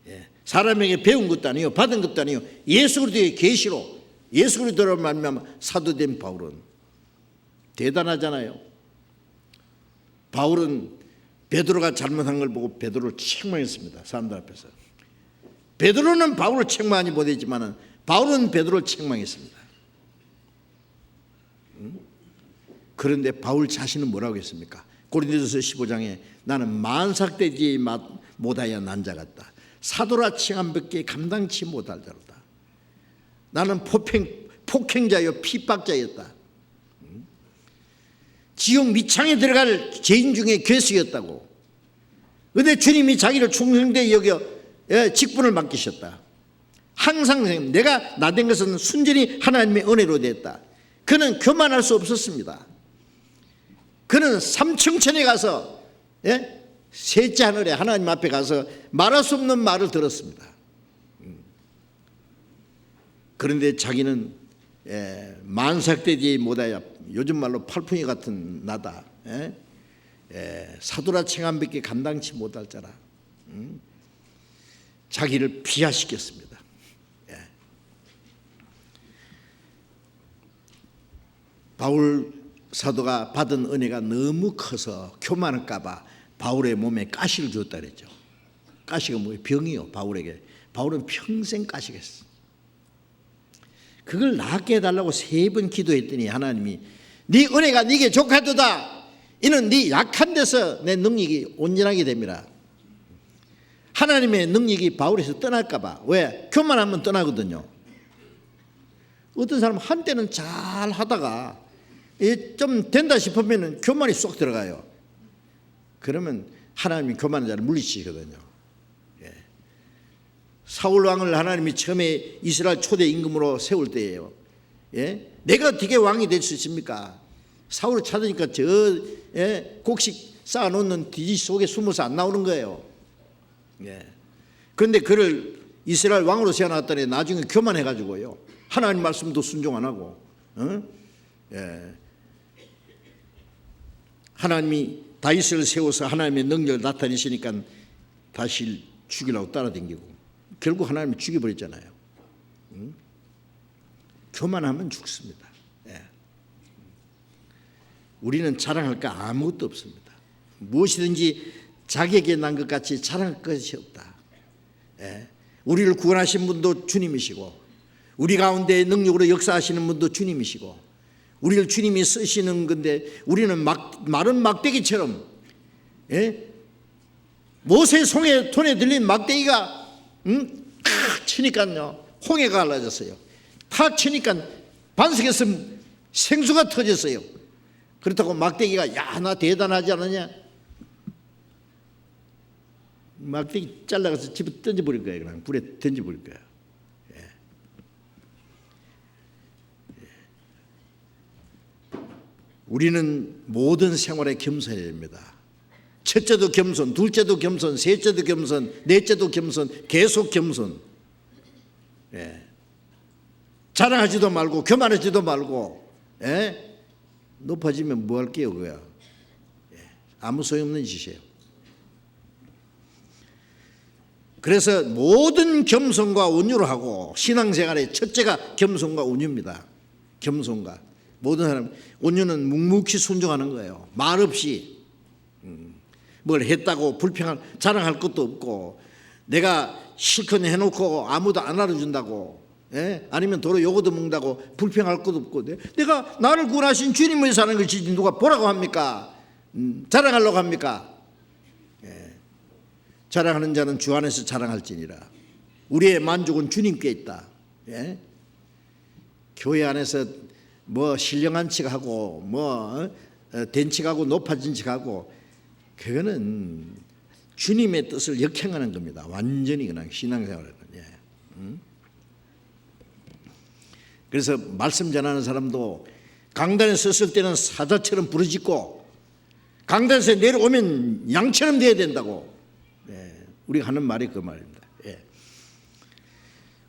예. 사람에게 배운 것도 아니요 받은 것도 아니요 예수 그리스도의 계시로 예수 그리스도로 말미암아 사도된 바울은 대단하잖아요. 바울은 베드로가 잘못한 걸 보고 베드로를 책망했습니다. 사람들 앞에서. 베드로는 바울을 책망하지 못했지만 바울은 베드로를 책망했습니다. 그런데 바울 자신은 뭐라고 했습니까? 고린도전서 15장에 나는 만삭되지 못하여 난 자 같다. 사도라 칭함 밖에 감당치 못할 자로다. 나는 폭행자요 핍박자였다. 지옥 밑창에 들어갈 죄인 중에 괴수였다고. 그런데 주님이 자기를 충성되이 여겨 직분을 맡기셨다. 항상 내가 나된 것은 순전히 하나님의 은혜로 됐다. 그는 교만할 수 없었습니다. 그는 삼층천에 가서 셋째 하늘에 하나님 앞에 가서 말할 수 없는 말을 들었습니다. 그런데 자기는 만삭되지 못하여 요즘 말로 팔풍이 같은 나다. 사도라 칭함 밖에 감당치 못할 자라. 자기를 비하시켰습니다. 바울 사도가 받은 은혜가 너무 커서 교만할까 봐 바울의 몸에 가시를 줬다 그랬죠. 가시가 뭐예요? 병이요. 바울에게. 바울은 평생 가시가 있어. 그걸 낫게 해달라고 3번 기도했더니 하나님이 네 은혜가 네게 족하도다. 이는 네 약한 데서 내 능력이 온전하게 됩니다. 하나님의 능력이 바울에서 떠날까 봐. 왜? 교만하면 떠나거든요. 어떤 사람은 한때는 잘 하다가 좀 된다 싶으면 교만이 쏙 들어가요. 그러면 하나님이 교만한 자를 물리치거든요. 예. 사울 왕을 하나님이 처음에 이스라엘 초대 임금으로 세울 때예요. 예? 내가 어떻게 왕이 될 수 있습니까? 사울을 찾으니까 곡식 쌓아놓는 뒤지 속에 숨어서 안 나오는 거예요. 예. 그런데 그를 이스라엘 왕으로 세워놨더니 나중에 교만해가지고요. 하나님 말씀도 순종 안 하고, 예. 하나님이 다윗을 세워서 하나님의 능력을 나타내시니까 다시 죽이려고 따라다니고 결국 하나님이 죽여버렸잖아요. 교만하면 죽습니다. 예. 우리는 자랑할 거 아무것도 없습니다. 무엇이든지 자기에게 난 것 같이 자랑할 것이 없다. 예. 우리를 구원하신 분도 주님이시고 우리 가운데 능력으로 역사하시는 분도 주님이시고 우리를 주님이 쓰시는 건데 우리는 마른 막대기처럼, 예? 모세 손에 들린 막대기가 탁 치니까요 홍해가 갈라졌어요. 탁 치니까 반석에서 생수가 터졌어요. 그렇다고 막대기가 야 나 대단하지 않느냐? 막대기 잘라가서 집에 던져버릴 거예요. 그냥 불에 던져버릴 거예요. 우리는 모든 생활에 겸손해야 됩니다. 첫째도 겸손, 둘째도 겸손, 셋째도 겸손, 넷째도 겸손, 계속 겸손. 예. 자랑하지도 말고 교만하지도 말고, 예? 높아지면 뭐 할게요 그거야. 예. 아무 소용없는 짓이에요. 그래서 모든 겸손과 온유로 하고, 신앙생활의 첫째가 겸손과 온유입니다. 겸손과 모든 사람, 온유는 묵묵히 순종하는 거예요. 말 없이 뭘 했다고 불평할 자랑할 것도 없고, 내가 실컷 해놓고 아무도 안 알아준다고, 아니면 도로 요거도 먹는다고 불평할 것도 없고, 내가 나를 구원하신 주님을 사는 것이지 누가 보라고 합니까? 자랑하려고 합니까? 자랑하는 자는 주 안에서 자랑할지니라. 우리의 만족은 주님께 있다. 교회 안에서 뭐 신령한 척하고 뭐 된 척하고 높아진 척하고, 그거는 주님의 뜻을 역행하는 겁니다. 완전히 그냥 신앙생활은. 그래서 말씀 전하는 사람도 강단에 섰을 때는 사자처럼 부르짖고, 강단에서 내려오면 양처럼 돼야 된다고. 우리가 하는 말이 그 말입니다.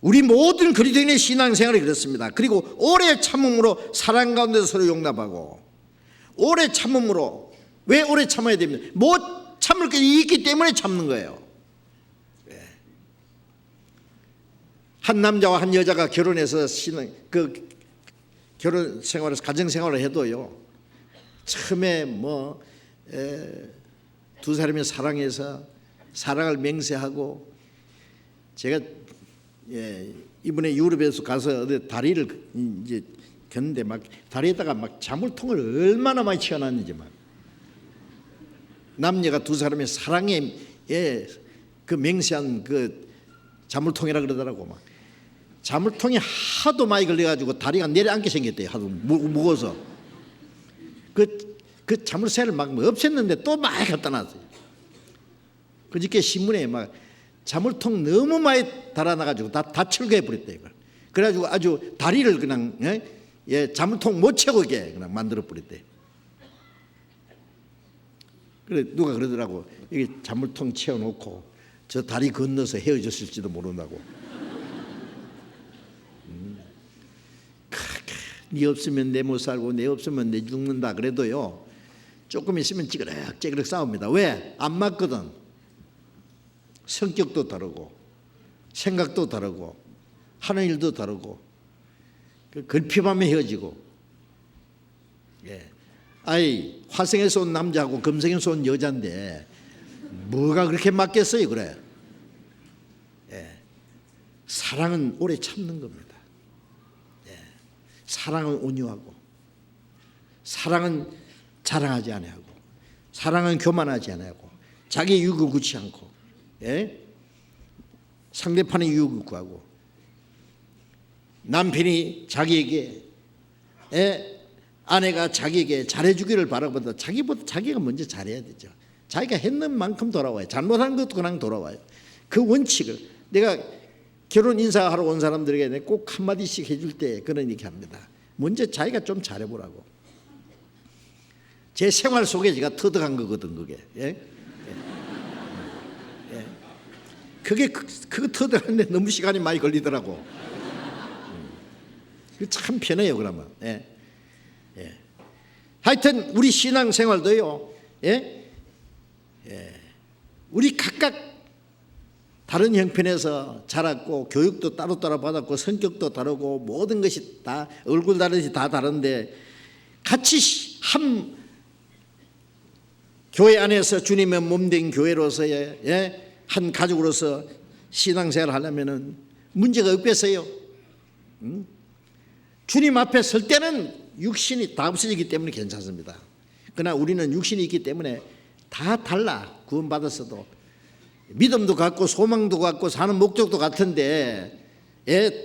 우리 모든 그리스도인의 신앙생활이 그렇습니다. 그리고 오래 참음으로 사랑 가운데서 서로 용납하고, 오래 참음으로, 왜 오래 참아야 됩니까? 못 참을 게 있기 때문에 참는 거예요. 한 남자와 한 여자가 결혼해서 결혼 생활에서 가정 생활을 해도요, 처음에 두 사람이 사랑해서 사랑을 맹세하고, 제가 이번에 유럽에서 가서 다리를 이제 겼는데 막 다리에다가 막 자물통을 얼마나 많이 치워놨는지, 막 남녀가 두 사람의 사랑에 그 맹세한 그 자물통이라 그러더라고. 막 자물통이 하도 많이 걸려가지고 다리가 내려앉게 생겼대요. 하도 무거워서 그 자물쇠를 막 없앴는데 또 많이 갖다 놨어요. 그저께 신문에 막 자물통 너무 많이 달아나가지고 다 철거해 버렸대 이걸. 그래가지고 아주 다리를 그냥 자물통 못 채우게 그냥 만들어 버렸대. 그래 누가 그러더라고, 이게 자물통 채워놓고 저 다리 건너서 헤어졌을지도 모른다고. 네 없으면 내 못 살고 내 없으면 내 죽는다 그래도요, 조금 있으면 찌그럭 싸웁니다. 왜? 안 맞거든. 성격도 다르고 생각도 다르고 하는 일도 다르고, 걸핏하면 헤어지고. 아이, 화성에서 온 남자하고 금성에서 온 여자인데 뭐가 그렇게 맞겠어요? 그래. 사랑은 오래 참는 겁니다. 사랑은 온유하고, 사랑은 자랑하지 아니하고, 사랑은 교만하지 아니하고, 자기 유익을 구치 않고, 상대편의 유익을 구하고, 남편이 자기에게, 아내가 자기에게 잘해주기를 바라보다 자기가 먼저 잘해야 되죠. 자기가 했는 만큼 돌아와요. 잘못한 것도 그냥 돌아와요. 그 원칙을 내가 결혼 인사하러 온 사람들에게 꼭 한마디씩 해줄 때 그런 얘기 합니다. 먼저 자기가 좀 잘해보라고. 제 생활 속에 제가 터득한 거거든, 그게. 그거 터득하는데 너무 시간이 많이 걸리더라고. 참 편해요, 그러면. 하여튼 우리 신앙생활도요, 우리 각각 다른 형편에서 자랐고, 교육도 따로따로 받았고, 성격도 다르고, 모든 것이 다 얼굴 다르지 다 다른데, 같이 한 교회 안에서 주님의 몸된 교회로서의 한 가족으로서 신앙생활을 하려면은 문제가 없겠어요. 주님 앞에 설 때는 육신이 다 없어지기 때문에 괜찮습니다. 그러나 우리는 육신이 있기 때문에 다 달라. 구원받았어도 믿음도 같고 소망도 같고 사는 목적도 같은데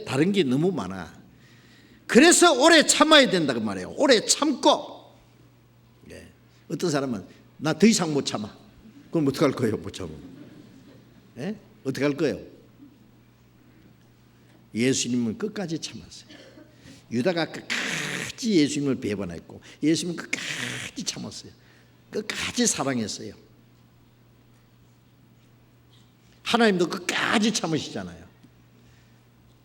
다른 게 너무 많아. 그래서 오래 참아야 된다고 말해요. 오래 참고. 어떤 사람은 나 더 이상 못 참아. 그럼 어떡할 거예요? 못 참으면. 어떻게 할 거예요? 예수님은 끝까지 참았어요. 유다가 끝까지 예수님을 배반했고, 예수님은 끝까지 참았어요. 끝까지 사랑했어요. 하나님도 끝까지 참으시잖아요.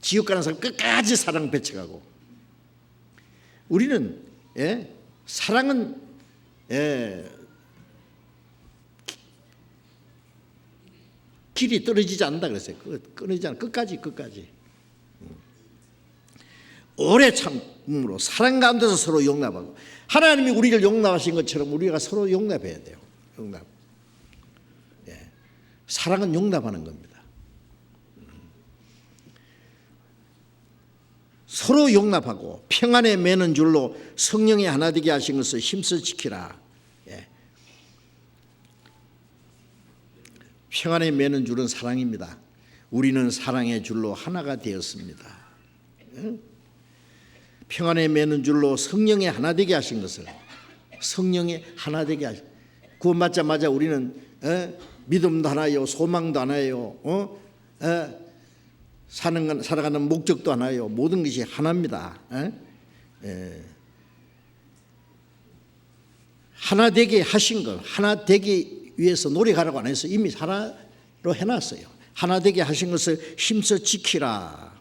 지옥 가는 사람 끝까지 사랑 배척하고. 우리는 사랑은 길이 떨어지지 않는다 그랬어요. 끊어지지 않아. 끝까지. 오래 참음으로 사랑 가운데서 서로 용납하고, 하나님이 우리를 용납하신 것처럼 우리가 서로 용납해야 돼요. 용납. 사랑은 용납하는 겁니다. 서로 용납하고 평안에 매는 줄로 성령이 하나 되게 하신 것을 힘써 지키라. 평안에 매는 줄은 사랑입니다. 우리는 사랑의 줄로 하나가 되었습니다. 평안에 매는 줄로 성령이 하나 되게 하신 것을, 성령이 하나 되게 하신, 구원받자마자 우리는 믿음도 하나요, 소망도 하나요, 살아가는 목적도 하나요, 모든 것이 하나입니다. 하나 되게 하신 것, 하나 되기 위해서 노력하라고 안 해서 이미 하나로 해놨어요. 하나 되게 하신 것을 힘써 지키라.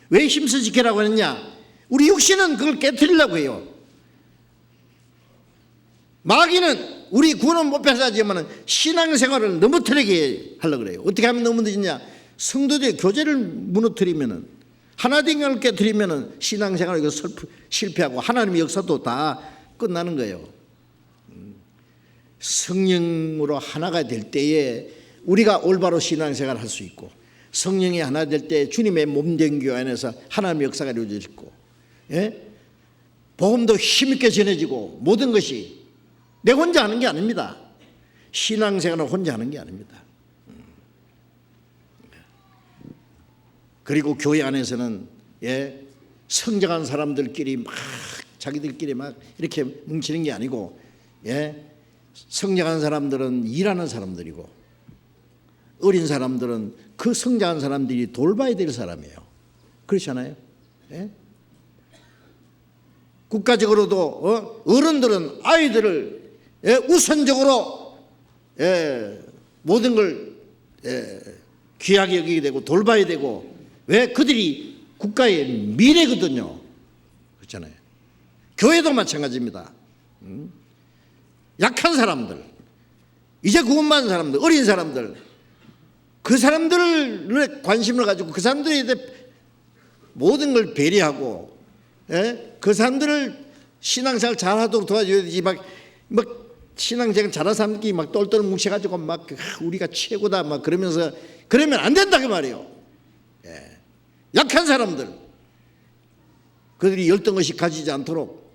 왜 힘써 지키라고 했냐? 우리 육신은 그걸 깨트리려고 해요. 마귀는 우리 구원은 못 뺏어지만 신앙생활을 넘어뜨리게 하려고 그래요. 어떻게 하면 넘어뜨리냐? 성도들의 교제를 무너뜨리면, 하나된 걸 깨뜨리면 신앙생활이 실패하고 하나님의 역사도 다 끝나는 거예요. 성령으로 하나가 될 때에 우리가 올바로 신앙생활을 할 수 있고, 성령이 하나 될 때 주님의 몸된 교회 안에서 하나님의 역사가 이루어지고, 복음도 힘있게 전해지고, 모든 것이 내 혼자 하는 게 아닙니다. 신앙생활은 혼자 하는 게 아닙니다. 그리고 교회 안에서는 성장한 사람들끼리 막 자기들끼리 막 이렇게 뭉치는 게 아니고, 성장한 사람들은 일하는 사람들이고, 어린 사람들은 그 성장한 사람들이 돌봐야 될 사람이에요. 그렇잖아요. 국가적으로도 어른들은 아이들을 우선적으로 모든 걸 귀하게 여기게 되고 돌봐야 되고, 왜? 그들이 국가의 미래거든요. 그렇잖아요. 교회도 마찬가지입니다. 약한 사람들, 이제 구원받은 사람들, 어린 사람들, 그 사람들을 관심을 가지고 그 사람들에 대해 모든 걸 배려하고, 그 사람들을 신앙생활 잘하도록 도와줘야 되지. 막 신앙생활 잘하는 사람들끼리 막 똘똘 뭉쳐가지고 막 우리가 최고다 막 그러면서 그러면 안 된다 그 말이에요. 약한 사람들, 그들이 열등의식 가지지 않도록,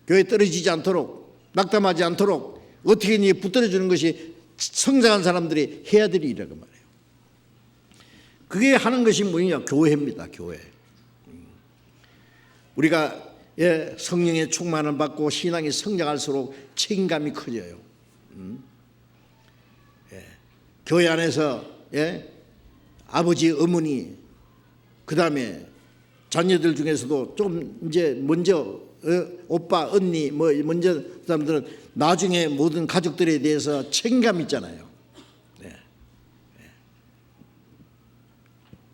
교회 떨어지지 않도록, 낙담하지 않도록 어떻게 붙들어주는 것이 성장한 사람들이 해야 될 일이라고 말해요. 그게 하는 것이 뭐냐? 교회입니다. 교회. 우리가 성령의 충만을 받고 신앙이 성장할수록 책임감이 커져요. 교회 안에서 아버지, 어머니, 그 다음에 자녀들 중에서도 좀 이제 먼저 오빠, 언니, 뭐 먼저 사람들은 나중에 모든 가족들에 대해서 책임감 있잖아요.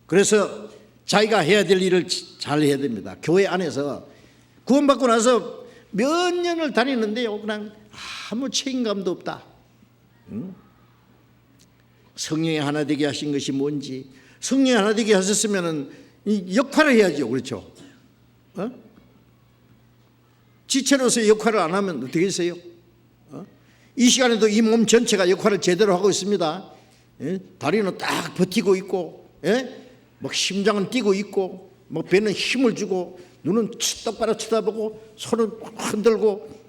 그래서 자기가 해야 될 일을 잘 해야 됩니다. 교회 안에서 구원받고 나서 몇 년을 다니는데요, 그냥 아무 책임감도 없다. 성령이 하나 되게 하신 것이 뭔지, 성령이 하나 되게 하셨으면은 이 역할을 해야죠. 그렇죠? 지체로서의 역할을 안 하면 어떻게 했어요? 이 시간에도 이 몸 전체가 역할을 제대로 하고 있습니다. 다리는 딱 버티고 있고, 막 심장은 뛰고 있고, 막 배는 힘을 주고, 눈은 똑바로 쳐다보고, 손은 흔들고,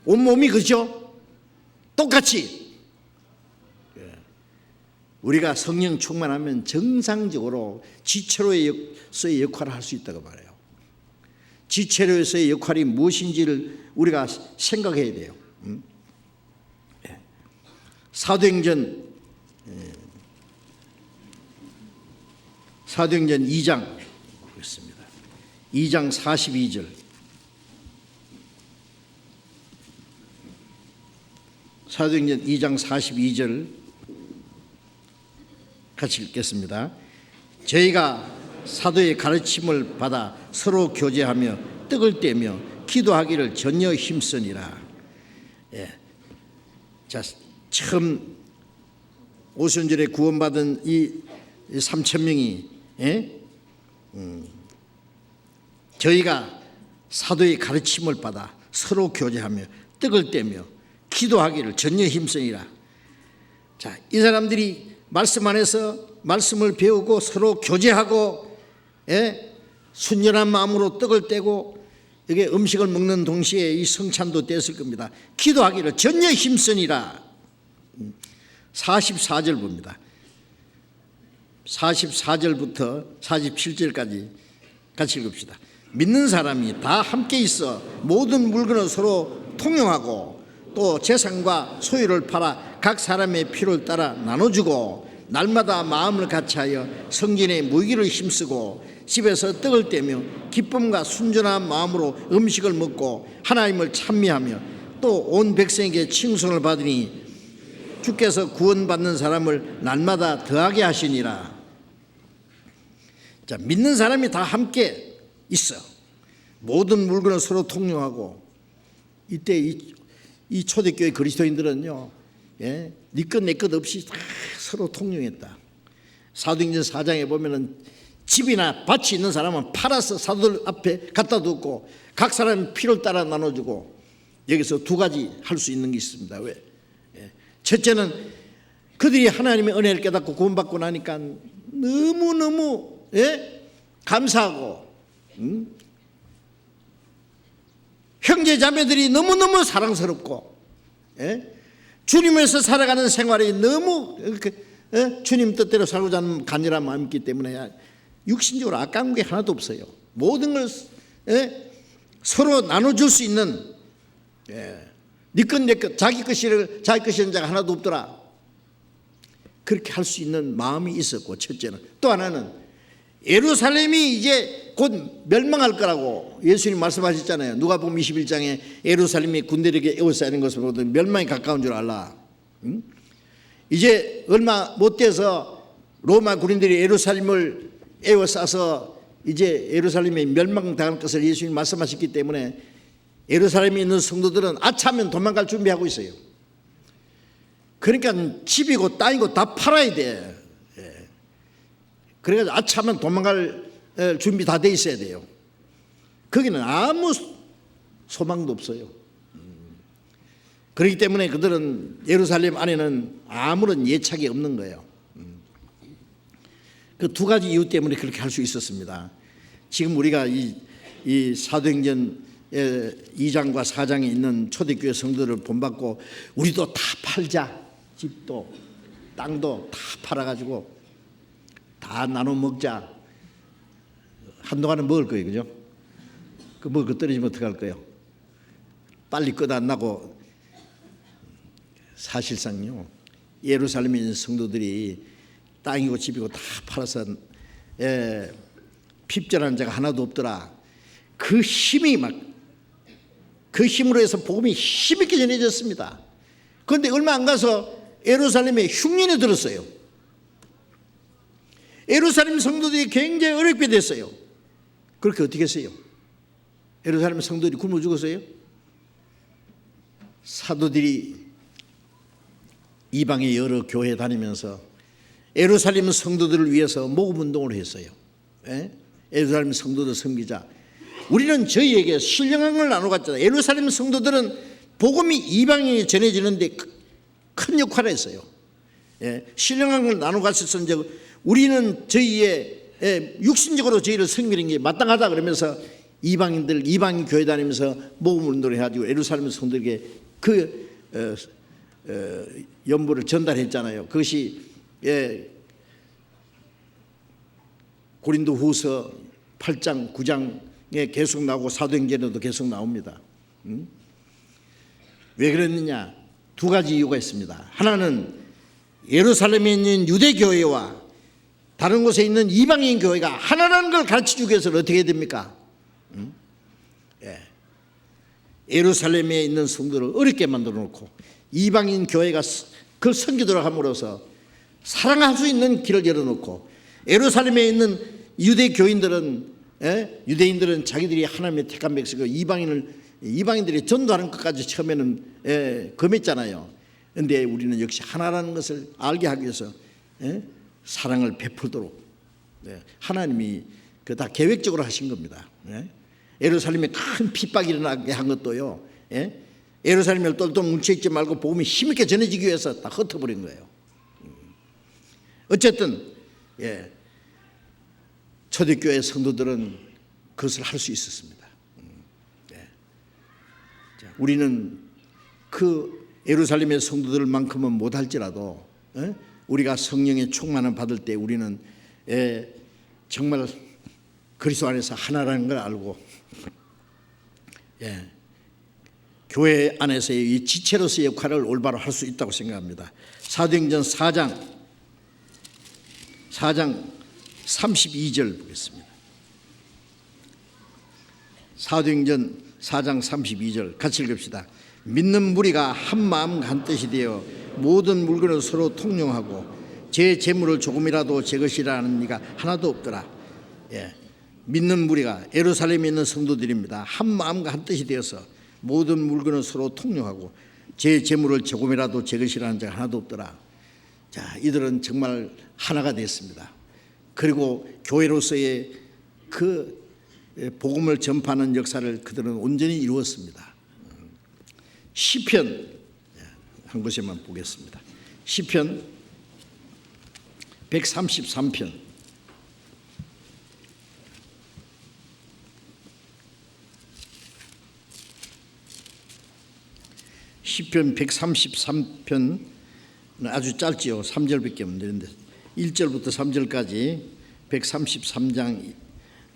온몸이 그죠? 똑같이 우리가 성령 충만하면 정상적으로 지체로서의 역할을 할 수 있다고 말해요. 지체로서의 역할이 무엇인지를 우리가 생각해야 돼요. 사도행전 2장 보겠습니다. 2장 42절. 사도행전 2장 42절 같이 읽겠습니다. 저희가 사도의 가르침을 받아 서로 교제하며 떡을 떼며 기도하기를 전혀 힘쓰니라. 자, 처음 오순절에 구원받은 이 3천 명이 저희가 사도의 가르침을 받아 서로 교제하며 떡을 떼며 기도하기를 전혀 힘쓰니라. 자, 이 사람들이 말씀 안에서 말씀을 배우고 서로 교제하고 순전한 마음으로 떡을 떼고 이게 음식을 먹는 동시에 이 성찬도 뗐을 겁니다. 기도하기를 전혀 힘쓰니라. 44절 봅니다. 44절부터 47절까지 같이 읽읍시다. 믿는 사람이 다 함께 있어 모든 물건을 서로 통용하고 또 재산과 소유를 팔아 각 사람의 필요를 따라 나눠주고 날마다 마음을 같이하여 성전의 무기를 힘쓰고 집에서 떡을 떼며 기쁨과 순전한 마음으로 음식을 먹고 하나님을 찬미하며 또 온 백성에게 칭송을 받으니 주께서 구원받는 사람을 날마다 더하게 하시니라. 자, 믿는 사람이 다 함께 있어. 모든 물건을 서로 통용하고 이때 이 초대교회 그리스도인들은요, 네 것 내 것 없이 다 서로 통용했다. 사도행전 4장에 보면은 집이나 밭이 있는 사람은 팔아서 사도들 앞에 갖다 두고 각 사람 필요를 따라 나눠주고 여기서 두 가지 할 수 있는 게 있습니다. 왜? 첫째는 그들이 하나님의 은혜를 깨닫고 구원받고 나니까 너무너무 감사하고 형제 자매들이 너무너무 사랑스럽고 주님에서 살아가는 생활이 너무 주님 뜻대로 살고자 하는 간절한 마음이 있기 때문에 육신적으로 아까운 게 하나도 없어요. 모든 걸 서로 나눠줄 수 있는 네 것 내 것 자기 것이는 자가 하나도 없더라. 그렇게 할 수 있는 마음이 있었고, 첫째는. 또 하나는 예루살렘이 이제 곧 멸망할 거라고 예수님 말씀하셨잖아요. 누가복음 21장에 예루살렘이 군대에게 에워싸이는 것을 보고 멸망이 가까운 줄 알라. 이제 얼마 못 돼서 로마 군인들이 예루살렘을 에워싸서 이제 예루살렘이 멸망당할 것을 예수님 말씀하셨기 때문에 예루살렘에 있는 성도들은 아차하면 도망갈 준비하고 있어요. 그러니까 집이고 땅이고 다 팔아야 돼. 그래서 아차하면 도망갈 준비 다 돼 있어야 돼요. 거기는 아무 소망도 없어요. 그렇기 때문에 그들은 예루살렘 안에는 아무런 예착이 없는 거예요. 그 두 가지 이유 때문에 그렇게 할 수 있었습니다. 지금 우리가 이 사도행전 2장과 4장에 있는 초대교회 성도들을 본받고 우리도 다 팔자. 집도 땅도 다 팔아가지고 다 나눠 먹자. 한동안은 먹을 거예요, 그죠? 그 먹을 거 떨어지면 어떡할 거예요? 빨리 끝 안 나고. 사실상요, 예루살렘에 있는 성도들이 땅이고 집이고 다 팔아서 핍절한 자가 하나도 없더라. 그 힘이 그 힘으로 해서 복음이 힘있게 전해졌습니다. 그런데 얼마 안 가서 예루살렘에 흉년이 들었어요. 예루살렘 성도들이 굉장히 어렵게 됐어요. 그렇게 어떻게 했어요? 예루살렘 성도들이 굶어 죽었어요? 사도들이 이방의 여러 교회 다니면서 예루살렘 성도들을 위해서 모금 운동을 했어요. 예루살렘 성도들 섬기자. 우리는 저희에게 신령한 걸 나눠갔잖아요. 예루살렘 성도들은 복음이 이방인에 전해지는데 큰 역할을 했어요. 신령한 걸 나눠갔었어. 이제 우리는 저희의 육신적으로 저희를 섬기는 게 마땅하다 그러면서 이방인 교회 다니면서 모금 운동을 해가지고 예루살렘 성도들에게 그 연부를 전달했잖아요. 그것이 고린도후서 8장 9장에 계속 나오고 사도행전에도 계속 나옵니다. 왜 그랬느냐? 두 가지 이유가 있습니다. 하나는 예루살렘에 있는 유대교회와 다른 곳에 있는 이방인 교회가 하나라는 걸 가르쳐주기 위해서는 어떻게 해야 됩니까? 예루살렘에 있는 성도를 어렵게 만들어 놓고 이방인 교회가 그 선교도를 함으로써 사랑할 수 있는 길을 열어놓고 예루살렘에 있는 유대인들은 자기들이 하나님의 택한 백성이고 이방인들이 전도하는 것까지 처음에는 금했잖아요. 그런데 우리는 역시 하나라는 것을 알게 하기 위해서 사랑을 베풀도록 하나님이 그 다 계획적으로 하신 겁니다. 예루살렘에 큰 핍박이 일어나게 한 것도요, 예루살렘을 똘똘 뭉쳐있지 말고 복음이 힘있게 전해지기 위해서 다 흩어버린 거예요. 어쨌든 초대교회 성도들은 그것을 할 수 있었습니다. 우리는 그 예루살렘의 성도들만큼은 못할지라도 우리가 성령의 충만을 받을 때 우리는 정말 그리스도 안에서 하나라는 걸 알고 교회 안에서의 이 지체로서의 역할을 올바로 할 수 있다고 생각합니다. 사도행전 4장 32절 보겠습니다. 사도행전 4장 32절 같이 읽읍시다. 믿는 무리가 한 마음 한 뜻이 되어 모든 물건을 서로 통용하고 제 재물을 조금이라도 제 것이라 하는 이가 하나도 없더라. 믿는 무리가 예루살렘에 있는 성도들입니다. 한 마음과 한 뜻이 되어서 모든 물건을 서로 통용하고 제 재물을 조금이라도 제 것이라는 자가 하나도 없더라. 자, 이들은 정말 하나가 됐습니다. 그리고 교회로서의 그 복음을 전파하는 역사를 그들은 온전히 이루었습니다. 시편 한 곳에만 보겠습니다. 시편 133편 시편 133편은 아주 짧지요. 3절밖에 안 되는데 1절부터 3절까지 133장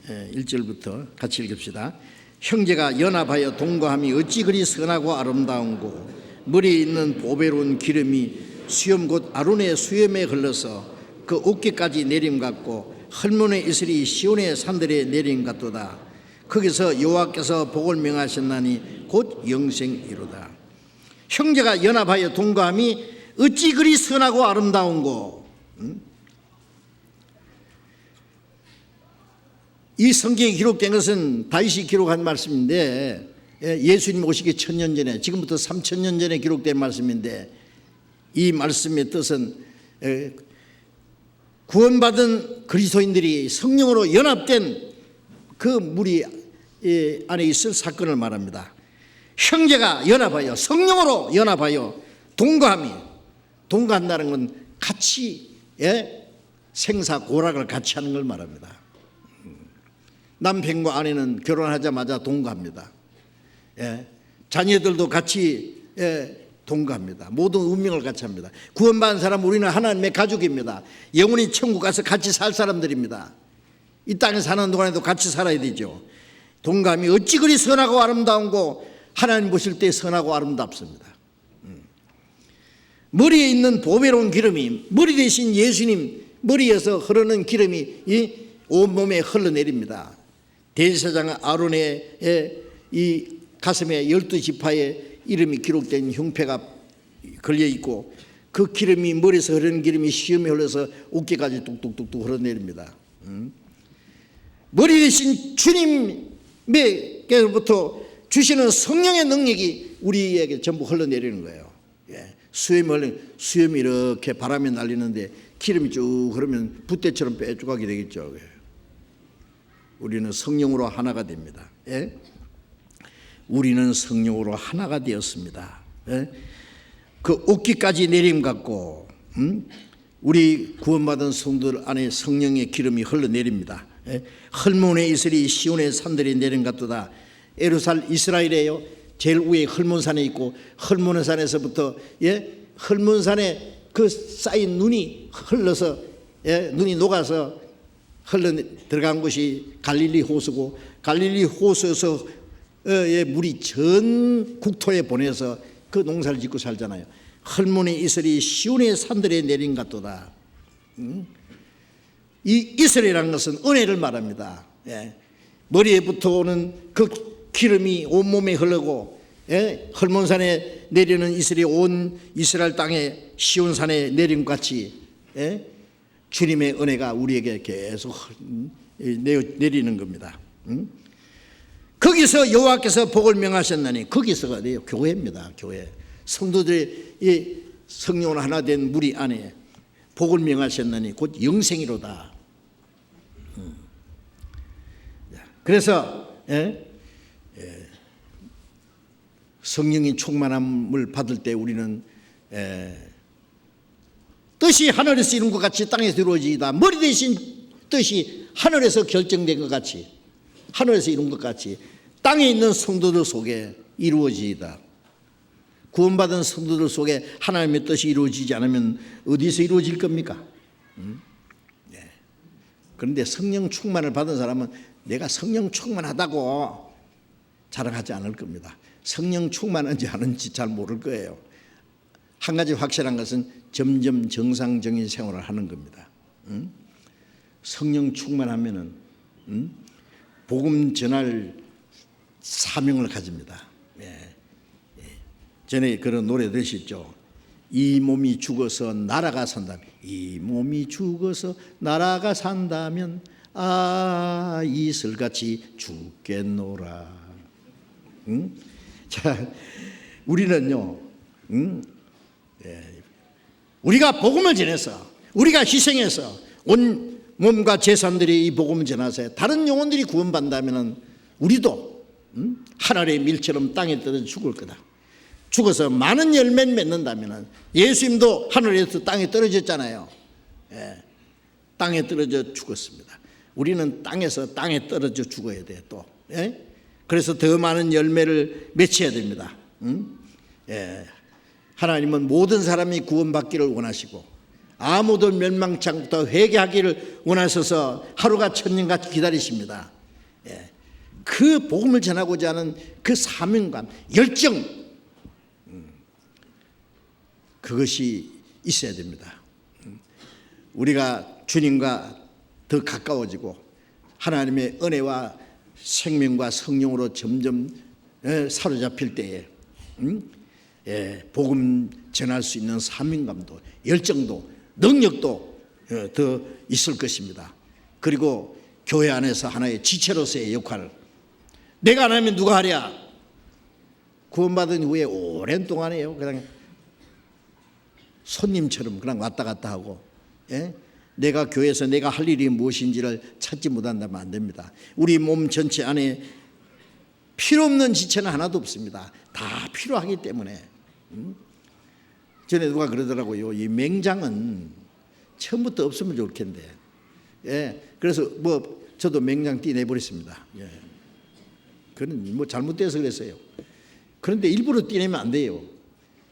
1절부터 같이 읽읍시다. 형제가 연합하여 동거함이 어찌 그리 선하고 아름다운고 머리에 있는 보배로운 기름이 수염 곧 아론의 수염에 흘러서 그 어깨까지 내림 같고 헐몬의 이슬이 시온의 산들에 내림 같도다. 거기서 여호와께서 복을 명하셨나니 곧 영생이로다. 형제가 연합하여 동거함이 어찌 그리 선하고 아름다운고. 이 성경에 기록된 것은 다윗이 기록한 말씀인데 예수님 오시기 1000년 전에, 지금부터 3000년 전에 기록된 말씀인데 이 말씀의 뜻은 구원받은 그리스도인들이 성령으로 연합된 그 무리 안에 있을 사건을 말합니다. 형제가 연합하여 성령으로 연합하여 동거한다는 건 같이 생사고락을 같이 하는 걸 말합니다. 남편과 아내는 결혼하자마자 동거합니다. 자녀들도 같이 동거합니다. 모든 운명을 같이 합니다. 구원받은 사람 우리는 하나님의 가족입니다. 영원히 천국 가서 같이 살 사람들입니다. 이 땅에 사는 동안에도 같이 살아야 되죠. 동거함이 어찌 그리 선하고 아름다운고 하나님 보실 때 선하고 아름답습니다. 머리에 있는 보배로운 기름이, 머리 대신 예수님 머리에서 흐르는 기름이 이 온몸에 흘러내립니다. 대제사장 아론의 이 가슴에 12지파의 이름이 기록된 흉패가 걸려있고 그 기름이 머리에서 흐르는 기름이 시험에 흘러서 어깨까지 뚝뚝뚝뚝 흘러내립니다. 머리 대신 주님께로부터 주시는 성령의 능력이 우리에게 전부 흘러내리는 거예요. 수염이 이렇게 바람에 날리는데 기름이 쭉 흐르면 붓대처럼 빼쭉하게 되겠죠. 우리는 성령으로 하나가 됩니다. 우리는 성령으로 하나가 되었습니다. 그 어깨까지 내림 같고 우리 구원받은 성도들 안에 성령의 기름이 흘러내립니다. 헐몬의 이슬이 시온의 산들이 내림 같도다. 이스라엘에요 제일 위에 헐몬산에 있고 헐몬의 산에서부터 헐몬산에 그 쌓인 눈이 흘러서 눈이 녹아서 흘러 들어간 곳이 갈릴리 호수고 갈릴리 호수에서 물이 전 국토에 보내서 그 농사를 짓고 살잖아요. 헐몬의 이슬이 시온의 산들에 내린 같도다. 이 이슬이라는 것은 은혜를 말합니다. 머리에부터 오는 그 기름이 온몸에 흐르고 헐몬산에 내리는 이슬이 온 이스라엘 땅에 시온산에 내린 같이 주님의 은혜가 우리에게 계속 내리는 겁니다. 거기서 여호와께서 복을 명하셨나니, 거기서가 어디예요? 교회입니다. 교회. 성도들이 성령으로 하나 된 무리 안에 복을 명하셨느니 곧 영생이로다. 그래서 성령의 충만함을 받을 때 우리는 뜻이 하늘에서 이룬 것 같이 땅에서 이루어지이다. 머리 대신 뜻이 하늘에서 결정된 것 같이, 하늘에서 이룬 것 같이 땅에 있는 성도들 속에 이루어지이다. 구원받은 성도들 속에 하나님의 뜻이 이루어지지 않으면 어디서 이루어질 겁니까? 그런데 성령 충만을 받은 사람은 내가 성령 충만하다고 자랑하지 않을 겁니다. 성령 충만한지 아닌지 잘 모를 거예요. 한 가지 확실한 것은 점점 정상적인 생활을 하는 겁니다. 성령 충만하면은 복음 전할 사명을 가집니다. 전에 그런 노래 들으셨죠? 이 몸이 죽어서 나라가 산다면, 이 몸이 죽어서 나라가 산다면 이슬같이 죽겠노라. 자, 우리는요, 우리가 복음을 전해서, 우리가 희생해서 온 몸과 재산들이 이 복음을 전하서 다른 영혼들이 구원받는다면 우리도 하늘의 밀처럼 땅에 떨어져 죽을 거다. 죽어서 많은 열매를 맺는다면, 예수님도 하늘에서 땅에 떨어졌잖아요. 땅에 떨어져 죽었습니다. 우리는 땅에서 땅에 떨어져 죽어야 돼요. 또 그래서 더 많은 열매를 맺혀야 됩니다. 하나님은 모든 사람이 구원받기를 원하시고 아무도 멸망치 않고 회개하기를 원하셔서 하루가 천년같이 기다리십니다. 그 복음을 전하고자 하는 그 사명감, 열정, 그것이 있어야 됩니다. 우리가 주님과 더 가까워지고 하나님의 은혜와 생명과 성령으로 점점 사로잡힐 때에 복음 전할 수 있는 사명감도, 열정도, 능력도 더 있을 것입니다. 그리고 교회 안에서 하나의 지체로서의 역할을, 내가 안 하면 누가 하랴? 구원받은 후에 오랜 동안에요, 그냥 손님처럼 그냥 왔다 갔다 하고, 내가 교회에서 내가 할 일이 무엇인지를 찾지 못한다면 안 됩니다. 우리 몸 전체 안에 필요 없는 지체는 하나도 없습니다. 다 필요하기 때문에. 전에 누가 그러더라고요. 이 맹장은 처음부터 없으면 좋겠는데, 그래서 저도 맹장 떼내버렸습니다. 그건 잘못돼서 그랬어요. 그런데 일부러 떼내면 안 돼요.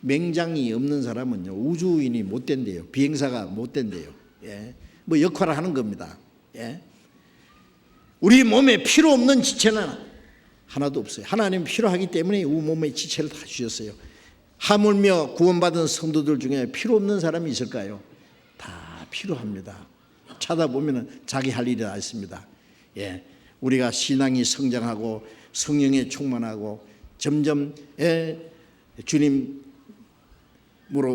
맹장이 없는 사람은요, 우주인이 못 된대요. 비행사가 못 된대요. 역할을 하는 겁니다. 우리 몸에 필요 없는 지체는 하나도 없어요. 하나님 필요하기 때문에 우리 몸의 지체를 다 주셨어요. 하물며 구원받은 성도들 중에 필요 없는 사람이 있을까요? 다 필요합니다. 찾아보면 자기 할 일이 다 있습니다. 우리가 신앙이 성장하고 성령에 충만하고 점점 주님으로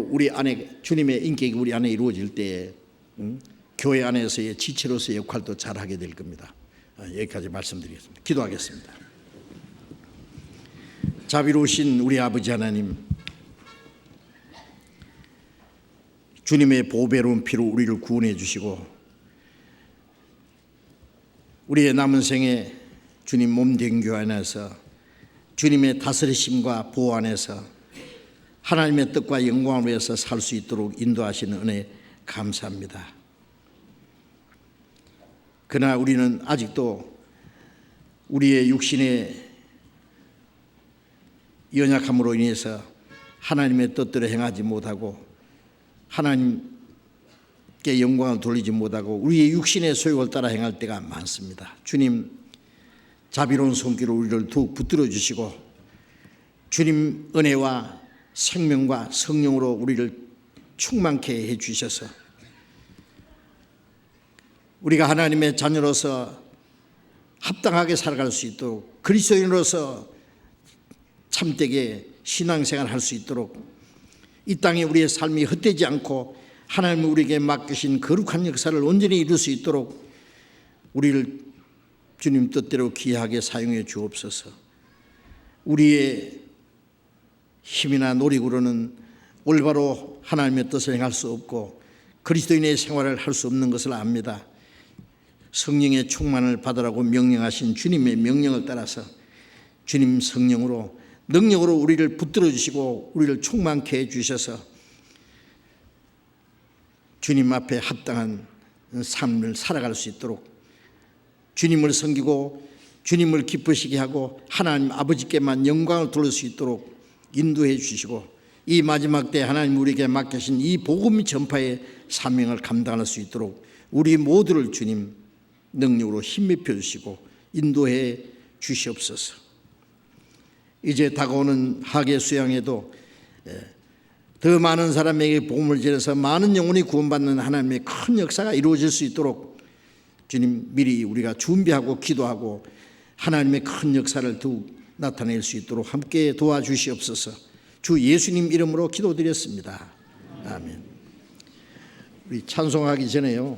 우리 안에, 주님의 인격이 우리 안에 이루어질 때에 교회 안에서의 지체로서의 역할도 잘하게 될 겁니다. 여기까지 말씀드리겠습니다. 기도하겠습니다. 자비로우신 우리 아버지 하나님, 주님의 보배로운 피로 우리를 구원해 주시고 우리의 남은 생에 주님 몸된 교회 안에서 주님의 다스리심과 보호 안에서 하나님의 뜻과 영광을 위해서 살 수 있도록 인도하시는 은혜 감사합니다. 그러나 우리는 아직도 우리의 육신의 연약함으로 인해서 하나님의 뜻대로 행하지 못하고 하나님께 영광을 돌리지 못하고 우리의 육신의 소욕을 따라 행할 때가 많습니다. 주님, 자비로운 손길로 우리를 더욱 붙들어 주시고 주님 은혜와 생명과 성령으로 우리를 충만케 해 주셔서 우리가 하나님의 자녀로서 합당하게 살아갈 수 있도록, 그리스도인으로서 참되게 신앙생활을 할 수 있도록, 이 땅에 우리의 삶이 헛되지 않고 하나님이 우리에게 맡기신 거룩한 역사를 온전히 이룰 수 있도록 우리를 주님 뜻대로 귀하게 사용해 주옵소서. 우리의 힘이나 노력으로는 올바로 하나님의 뜻을 행할 수 없고 그리스도인의 생활을 할 수 없는 것을 압니다. 성령의 충만을 받으라고 명령하신 주님의 명령을 따라서 주님 성령으로 능력으로 우리를 붙들어 주시고 우리를 충만케 해주셔서 주님 앞에 합당한 삶을 살아갈 수 있도록 주님을 섬기고 주님을 기쁘시게 하고 하나님 아버지께만 영광을 돌릴 수 있도록 인도해 주시고 이 마지막 때 하나님 우리에게 맡기신 이 복음 전파의 사명을 감당할 수 있도록 우리 모두를 주님 능력으로 힘입혀 주시고 인도해 주시옵소서. 이제 다가오는 하계 수양에도 더 많은 사람에게 복음을 전해서 많은 영혼이 구원받는 하나님의 큰 역사가 이루어질 수 있도록 주님 미리 우리가 준비하고 기도하고 하나님의 큰 역사를 더욱 나타낼 수 있도록 함께 도와주시옵소서. 주 예수님 이름으로 기도드렸습니다. 아멘. 우리 찬송하기 전에요.